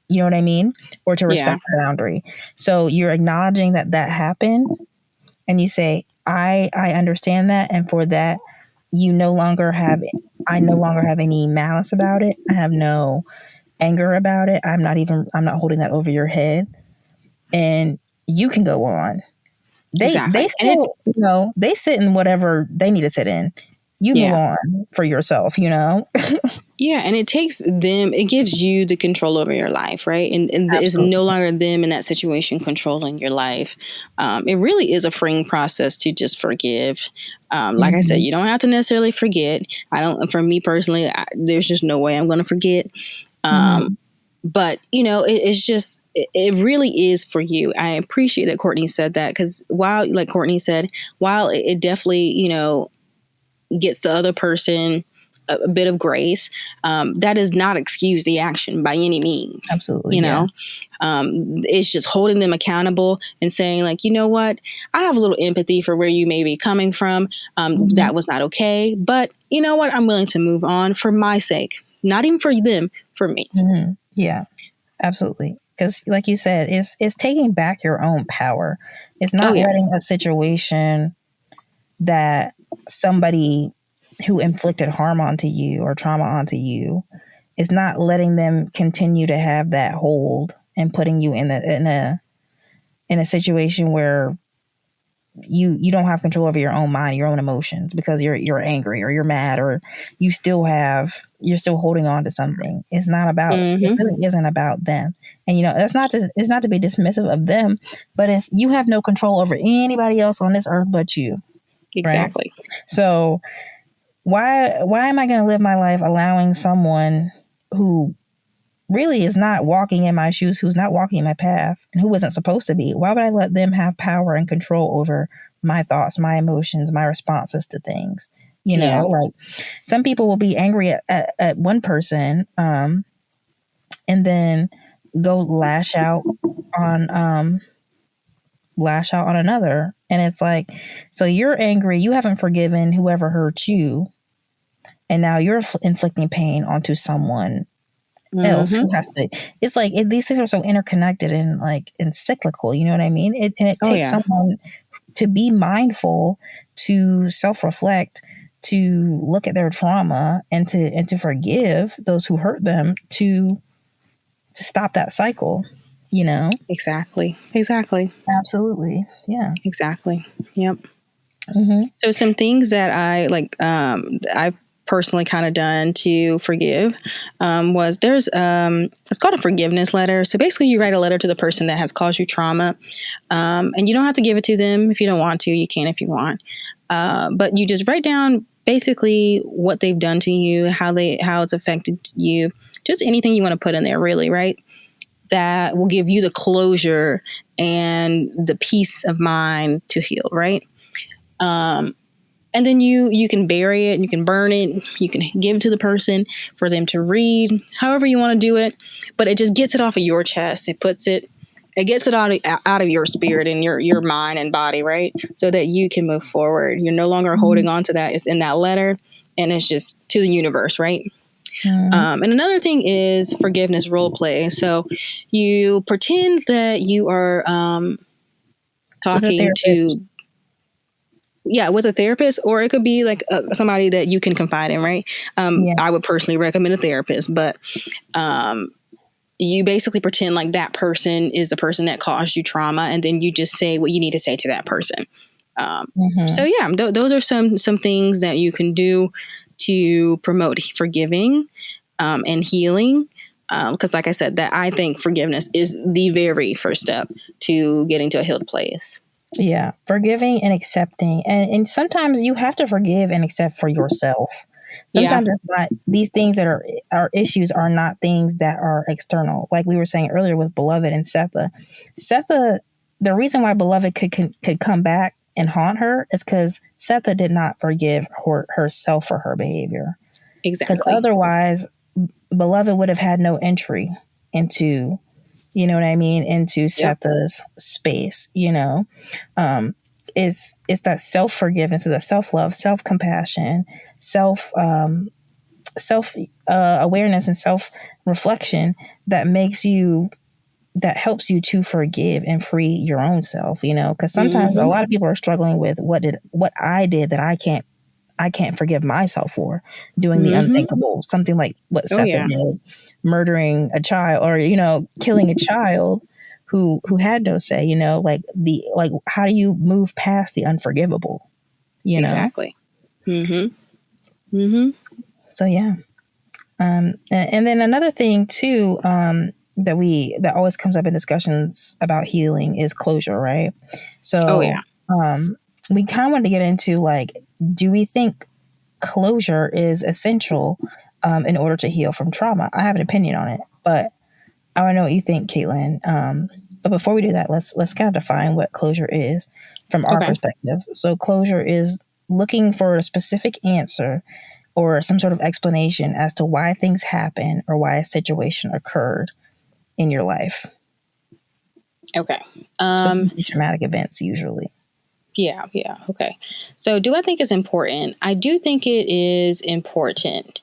Speaker 1: you know what I mean? Or to
Speaker 2: Yeah,
Speaker 1: respect the boundary. So you're acknowledging that that happened and you say, I understand that. And for that, I no longer have any malice about it. I have no anger about it. I'm not holding that over your head. And you can go on. They
Speaker 2: exactly. And it,
Speaker 1: still, they sit in whatever they need to sit in. You move
Speaker 2: yeah.
Speaker 1: on for yourself,
Speaker 2: Yeah, and it gives you the control over your life, right? And it's no
Speaker 1: Absolutely.
Speaker 2: longer them in that situation controlling your life. It really is a freeing process to just forgive. Like I said,
Speaker 1: Mm-hmm.
Speaker 2: you don't have to necessarily forget. For me personally, there's just no way I'm going to forget.
Speaker 1: Mm-hmm.
Speaker 2: But, it really is for you. I appreciate that Courtney said that because while it definitely, gets the other person a bit of grace. That does not excuse the action by any means.
Speaker 1: Absolutely.
Speaker 2: You know, it's just holding them accountable and saying, like, you know what, I have a little empathy for where you may be coming from. That was not okay. But you know what, I'm willing to move on for my sake, not even for them, for me.
Speaker 1: Yeah, absolutely. Because like you said, it's taking back your own power. It's not letting a situation that somebody who inflicted harm onto you or trauma onto you, is not letting them continue to have that hold and putting you in a situation where you don't have control over your own mind, your own emotions, because you're angry or you're mad or you're still holding on to something. It's not about it really isn't about them. And it's not to be dismissive of them, but it's you have no control over anybody else on this earth but you.
Speaker 2: Exactly.
Speaker 1: Right? So why am I going to live my life allowing someone who really is not walking in my shoes, who's not walking in my path, and who wasn't supposed to be? Why would I let them have power and control over my thoughts, my emotions, my responses to things? Like some people will be angry at one person, and then go lash out on another. And it's like, so you're angry, you haven't forgiven whoever hurt you, and now you're inflicting pain onto someone else who has to. It's like these things are so interconnected and cyclical. You know what I mean? It takes someone to be mindful, to self-reflect, to look at their trauma, and to forgive those who hurt them, to stop that cycle.
Speaker 2: Exactly.
Speaker 1: Absolutely. Yeah.
Speaker 2: Exactly. Yep. So some things that I personally kind of done to forgive was there's it's called a forgiveness letter. So basically you write a letter to the person that has caused you trauma, and you don't have to give it to them if you don't want to. You can if you want, but you just write down basically what they've done to you, how it's affected you, just anything you want to put in there, really, right? That will give you the closure and the peace of mind to heal, right? And then you can bury it, you can burn it, you can give it to the person for them to read, however you want to do it. But it just gets it off of your chest. It gets it out of your spirit and your mind and body, right? So that you can move forward. You're no longer holding on to that. It's in that letter, and it's just to the universe, right? And another thing is forgiveness role play. So you pretend that you are talking to... Yeah, with a therapist, or it could be like somebody that you can confide in, right? I would personally recommend a therapist, but you basically pretend like that person is the person that caused you trauma, and then you just say what you need to say to that person. So yeah, those are some things that you can do to promote forgiving and healing. Because like I said, that I think forgiveness is the very first step to getting to a healed place.
Speaker 1: Yeah, forgiving and accepting. And sometimes you have to forgive and accept for yourself. Sometimes it's not, these things that are issues are not things that are external. Like we were saying earlier with Beloved and Setha. Setha, the reason why Beloved could come back and haunt her is because Setha did not forgive herself for her behavior.
Speaker 2: Exactly.
Speaker 1: Because otherwise, Beloved would have had no entry into... You know what I mean? Into Setha's space, it's that self-forgiveness, is that self-love, self-compassion, self-awareness and self-reflection that helps you to forgive and free your own self, because sometimes a lot of people are struggling with what I did that I can't forgive myself for, doing the unthinkable, something like what Setha did, murdering a child, or killing a child who had no say. How do you move past the unforgivable?
Speaker 2: Exactly.
Speaker 1: So yeah, and then another thing too, that always comes up in discussions about healing is closure, right? So we kind of wanted to get into do we think closure is essential in order to heal from trauma? I have an opinion on it, but I want to know what you think, Caitlin. But before we do that, let's kind of define what closure is from our perspective. So closure is looking for a specific answer or some sort of explanation as to why things happen or why a situation occurred in your life.
Speaker 2: Okay.
Speaker 1: Specifically traumatic events, usually.
Speaker 2: Yeah. Okay. So do I think it's important? I do think it is important.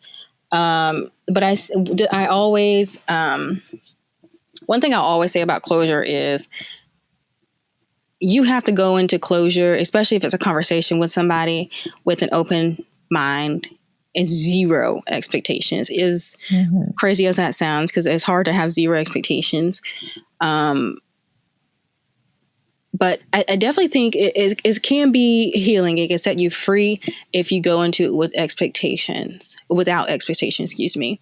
Speaker 2: But I always, one thing I always say about closure is you have to go into closure, especially if it's a conversation with somebody, with an open mind and zero expectations. Is crazy as that sounds, because it's hard to have zero expectations. But I definitely think it can be healing. It can set you free if you go into it without expectations, excuse me.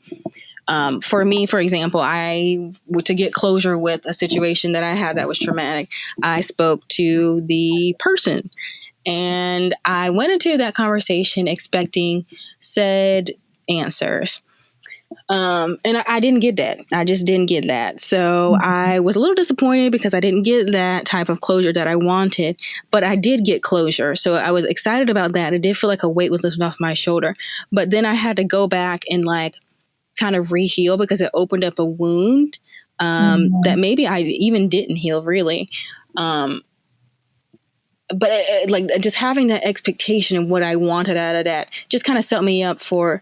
Speaker 2: For me, for example, to get closure with a situation that I had that was traumatic, I spoke to the person, and I went into that conversation expecting said answers. And I didn't get that. I just didn't get that. So I was a little disappointed because I didn't get that type of closure that I wanted, but I did get closure. So I was excited about that. It did feel like a weight was lifted off my shoulder, but then I had to go back and kind of re-heal because it opened up a wound that maybe I even didn't heal really. But just having that expectation of what I wanted out of that just kind of set me up for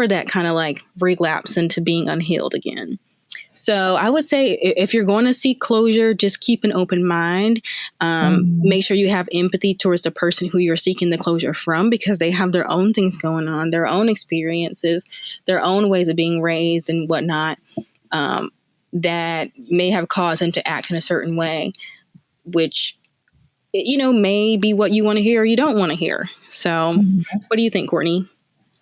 Speaker 2: that kind of relapse into being unhealed again. So I would say if you're going to seek closure, just keep an open mind. Make sure you have empathy towards the person who you're seeking the closure from, because they have their own things going on, their own experiences, their own ways of being raised and whatnot, that may have caused them to act in a certain way, which may be what you want to hear or you don't want to hear. So what do you think, Courtney?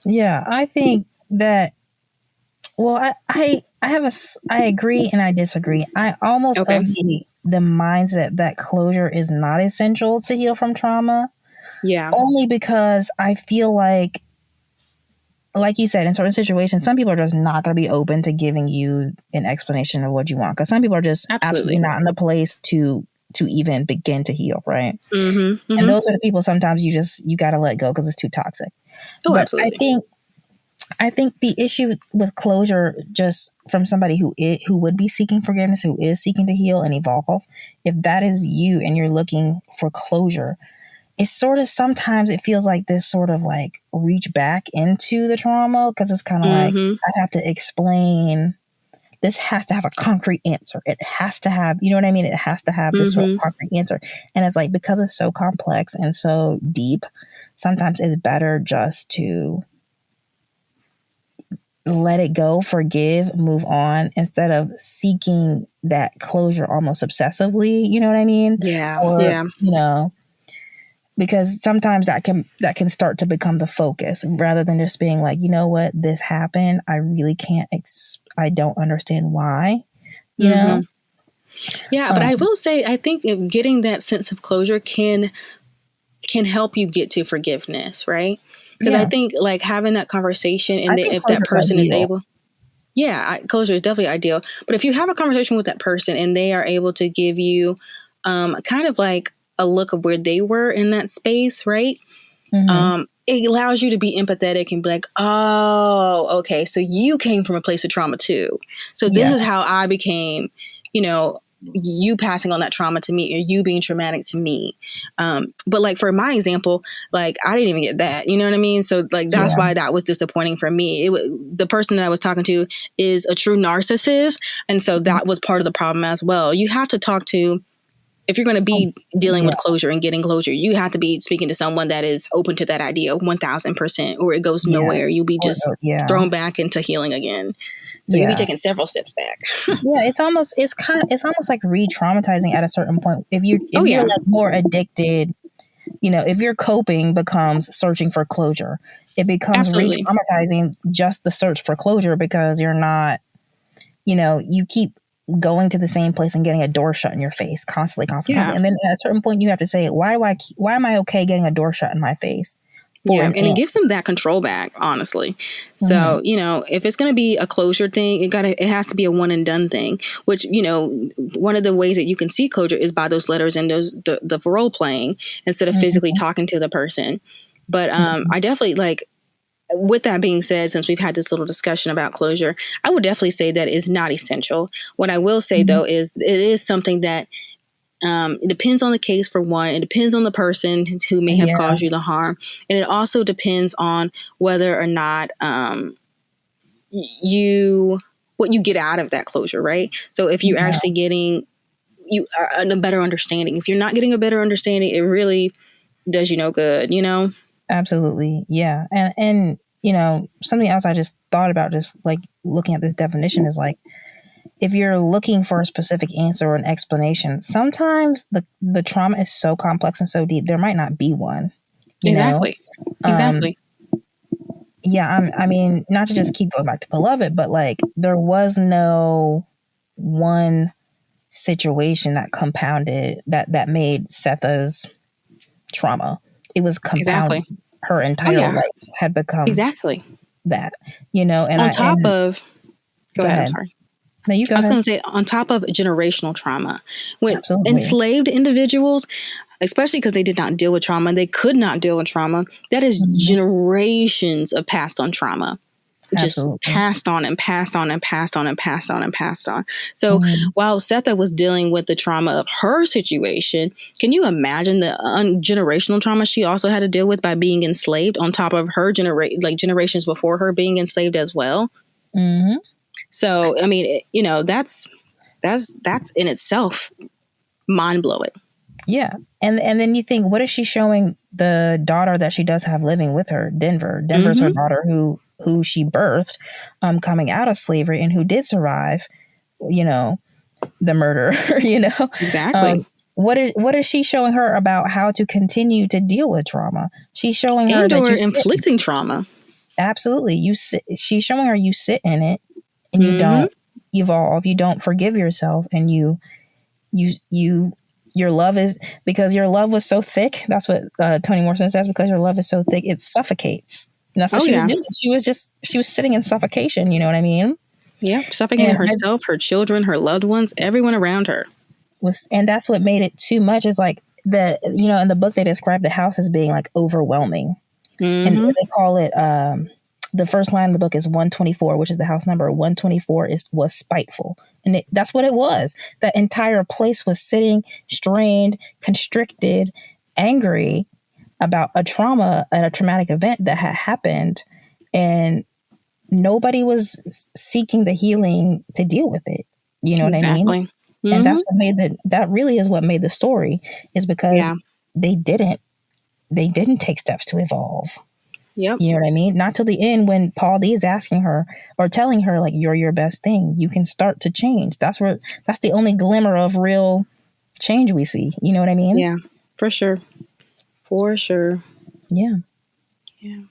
Speaker 1: Yeah, I think that, well, I agree and I disagree. I almost of the mindset that closure is not essential to heal from trauma.
Speaker 2: Yeah.
Speaker 1: Only because I feel like you said, in certain situations, some people are just not going to be open to giving you an explanation of what you want. Because some people are just absolutely not in a place to even begin to heal, right? And those are the people sometimes you got to let go because it's too toxic.
Speaker 2: Oh,
Speaker 1: but
Speaker 2: absolutely.
Speaker 1: I think the issue with closure, just from somebody who would be seeking forgiveness, who is seeking to heal and evolve, if that is you and you're looking for closure, it's sort of, sometimes it feels like this sort of reach back into the trauma, because it's kind of I have to explain. This has to have a concrete answer. It has to have, you know what I mean? It has to have this sort of concrete answer. And it's because it's so complex and so deep, sometimes it's better just to let it go, forgive, move on, instead of seeking that closure almost obsessively. You know what I mean?
Speaker 2: Yeah.
Speaker 1: Or, because sometimes that can start to become the focus, rather than just being you know what, this happened. I really can't, I don't understand why, you know?
Speaker 2: Yeah, but I will say, I think getting that sense of closure can help you get to forgiveness, right? Because I think having that conversation, and if that person is able, closure is definitely ideal. But if you have a conversation with that person and they are able to give you kind of a look of where they were in that space, right? It allows you to be empathetic and be oh, okay, so you came from a place of trauma too. So this is how I became, you passing on that trauma to me, or you being traumatic to me. But for my example, I didn't even get that, you know what I mean? So that's why that was disappointing for me. The person that I was talking to is a true narcissist. And so that was part of the problem as well. You have to talk to, if you're going to be dealing with closure and getting closure, you have to be speaking to someone that is open to that idea 1000%, or it goes nowhere. You'll be just thrown back into healing again. So you'll be taking several steps back.
Speaker 1: It's almost like re-traumatizing at a certain point. If you're more addicted, if your coping becomes searching for closure, it becomes re-traumatizing just the search for closure, because you're not, you keep going to the same place and getting a door shut in your face constantly. And then at a certain point you have to say, why am I okay getting a door shut in my face?
Speaker 2: And it gives them that control back, honestly. So, if it's going to be a closure thing, it has to be a one and done thing, which, one of the ways that you can see closure is by those letters and the role playing, instead of physically talking to the person. But I definitely with that being said, since we've had this little discussion about closure, I would definitely say that is not essential. What I will say, though, is it is something that it depends on the case, for one. It depends on the person who may have caused you the harm. And it also depends on whether or not what you get out of that closure, right? So if you're actually getting a better understanding, if you're not getting a better understanding, it really does you no good, you know?
Speaker 1: Absolutely. Yeah. And you know, something else I just thought about, just like looking at this definition, is like, if you're looking for a specific answer or an explanation, sometimes the trauma is so complex and so deep, there might not be one.
Speaker 2: Exactly. Exactly.
Speaker 1: Yeah. I mean, not to just keep going back to Beloved, but like, there was no one situation that compounded that made Setha's trauma. It was compounded.
Speaker 2: Exactly.
Speaker 1: Her entire life had become that, you know. And
Speaker 2: on top of, go ahead. I'm sorry.
Speaker 1: No, you go
Speaker 2: I was
Speaker 1: ahead.
Speaker 2: going to say, on top of generational trauma, when enslaved individuals, especially because they did not deal with trauma, they could not deal with trauma. That is generations of passed on trauma. Just passed on and passed on and passed on and passed on and passed on. So while Setha was dealing with the trauma of her situation, can you imagine the generational trauma she also had to deal with by being enslaved, on top of her generations before her being enslaved as well? So, I mean, you know, that's in itself mind blowing.
Speaker 1: Yeah. And then you think, what is she showing the daughter that she does have living with her? Denver's her daughter who she birthed, coming out of slavery, and who did survive, you know, the murder, you know.
Speaker 2: Exactly.
Speaker 1: What is she showing her about how to continue to deal with trauma? She's showing her that
Speaker 2: you're inflicting trauma.
Speaker 1: Absolutely. She's showing her you sit in it and you don't evolve, you don't forgive yourself, and your love is, because your love was so thick. That's what Toni Morrison says, because your love is so thick, it suffocates. And that's what she was doing. She was sitting in suffocation. You know what I mean?
Speaker 2: Yeah. Suffocating herself, her children, her loved ones, everyone around her.
Speaker 1: And that's what made it too much, is like in the book, they describe the house as being like overwhelming. And they call it, the first line of the book is 124, which is the house number. 124 was spiteful. And that's what it was. The entire place was sitting strained, constricted, angry about a trauma and a traumatic event that had happened. And nobody was seeking the healing to deal with it. You know what I mean? And that's what that really is what made the story, is because they didn't take steps to evolve.
Speaker 2: Yep.
Speaker 1: You know what I mean? Not till the end, when Paul D is asking her or telling her, like, you're your best thing. You can start to change. That's the only glimmer of real change we see. You know what I mean?
Speaker 2: Yeah, for sure. For sure.
Speaker 1: Yeah.
Speaker 2: Yeah.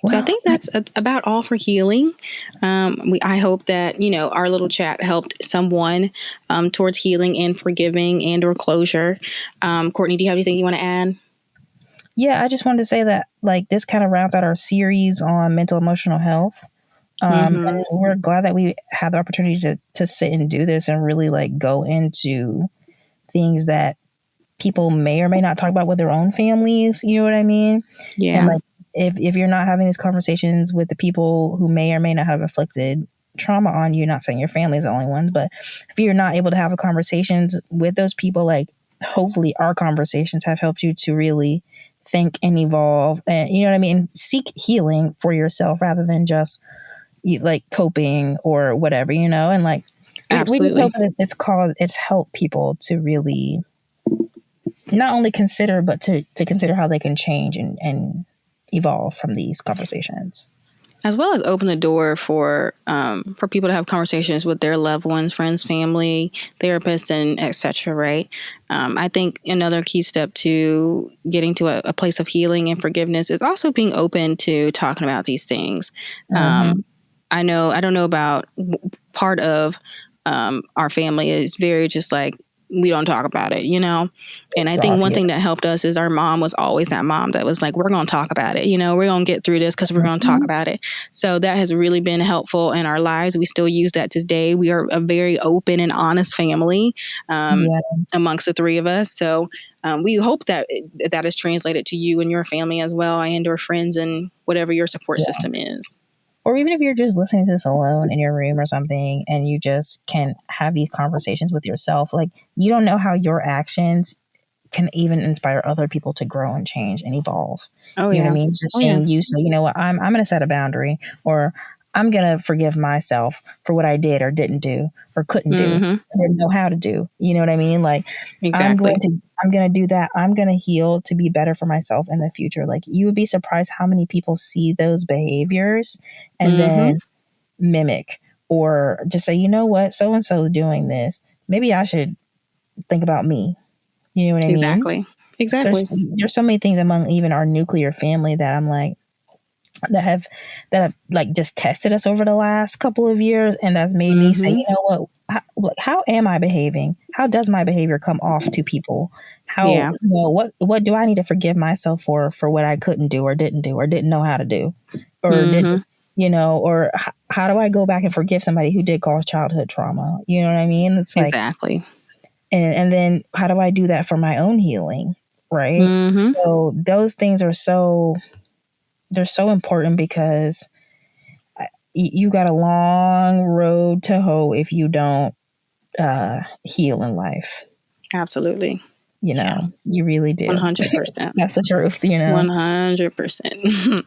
Speaker 2: Well, so I think that's about all for healing. I hope that, you know, our little chat helped someone towards healing and forgiving and or closure. Courtney, do you have anything you want to add?
Speaker 1: Yeah, I just wanted to say that, like, this kind of rounds out our series on mental emotional health. And we're glad that we have the opportunity to sit and do this and really, like, go into things that people may or may not talk about with their own families. You know what I mean?
Speaker 2: Yeah.
Speaker 1: And, like, if you're not having these conversations with the people who may or may not have inflicted trauma on you, not saying your family is the only one, but if you're not able to have conversations with those people, like, hopefully our conversations have helped you to really think and evolve, and you know what I mean, seek healing for yourself rather than just like coping or whatever, you know. And like, we just hope that it's helped people to really not only consider, but to consider how they can change and evolve from these conversations,
Speaker 2: as well as open the door for people to have conversations with their loved ones, friends, family, therapists, and etc. Right? I think another key step to getting to a place of healing and forgiveness is also being open to talking about these things. I don't know about part of our family is very just like, we don't talk about it, you know? And I think one thing that helped us is our mom was always that mom that was like, we're going to talk about it. You know, we're going to get through this because we're going to talk about it. So that has really been helpful in our lives. We still use that today. We are a very open and honest family amongst the three of us. So we hope that that is translated to you and your family as well, and your friends and whatever your support system is.
Speaker 1: Or even if you're just listening to this alone in your room or something, and you just can have these conversations with yourself, like, you don't know how your actions can even inspire other people to grow and change and evolve. You know what I mean? Just saying, you say, you know what, I'm going to set a boundary, or I'm going to forgive myself for what I did or didn't do or couldn't do, or didn't know how to do. You know what I mean? Like,
Speaker 2: exactly.
Speaker 1: I'm going to do that. I'm going to heal to be better for myself in the future. Like, you would be surprised how many people see those behaviors and then mimic, or just say, you know what, so-and-so is doing this. Maybe I should think about me. You know what I mean?
Speaker 2: Exactly.
Speaker 1: There's so many things among even our nuclear family that I'm like, that have like just tested us over the last couple of years, and that's made me say, you know what, how am I behaving? How does my behavior come off to people? How, you know, what do I need to forgive myself for what I couldn't do or didn't know how to do, or didn't, you know, or how do I go back and forgive somebody who did cause childhood trauma? You know what I mean? It's like,
Speaker 2: exactly.
Speaker 1: And then how do I do that for my own healing? Right. So those things are they're so important, because you got a long road to hoe if you don't heal in life.
Speaker 2: Absolutely.
Speaker 1: You know, you really do.
Speaker 2: 100%.
Speaker 1: That's the truth, you know.
Speaker 2: 100%.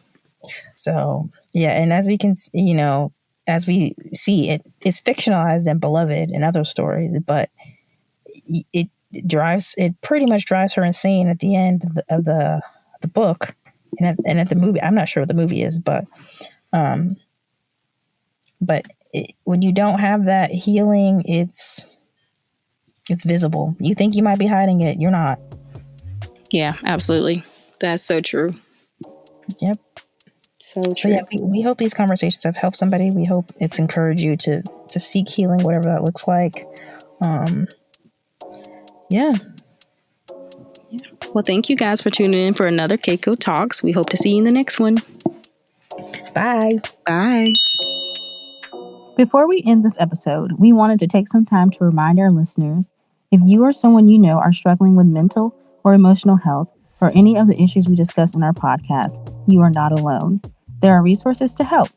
Speaker 1: So, yeah. And as we can, you know, as we see, it's fictionalized and beloved in other stories, but it pretty much drives her insane at the end of the book. And at the movie, I'm not sure what the movie is, but when you don't have that healing, it's visible. You think you might be hiding it, you're not.
Speaker 2: Yeah, absolutely. That's so true.
Speaker 1: Yep.
Speaker 2: So true.
Speaker 1: So yeah, we hope these conversations have helped somebody. We hope it's encouraged you to seek healing, whatever that looks like. Yeah.
Speaker 2: Well, thank you guys for tuning in for another CaCo Talks. We hope to see you in the next one.
Speaker 1: Bye.
Speaker 2: Bye.
Speaker 3: Before we end this episode, we wanted to take some time to remind our listeners, if you or someone you know are struggling with mental or emotional health, or any of the issues we discuss in our podcast, you are not alone. There are resources to help.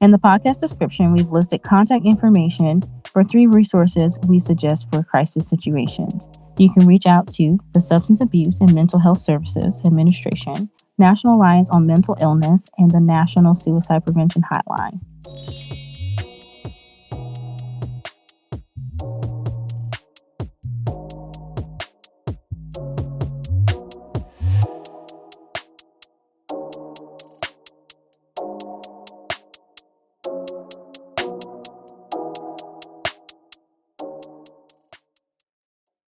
Speaker 3: In the podcast description, we've listed contact information for 3 resources we suggest for crisis situations. You can reach out to the Substance Abuse and Mental Health Services Administration, National Alliance on Mental Illness, and the National Suicide Prevention Hotline.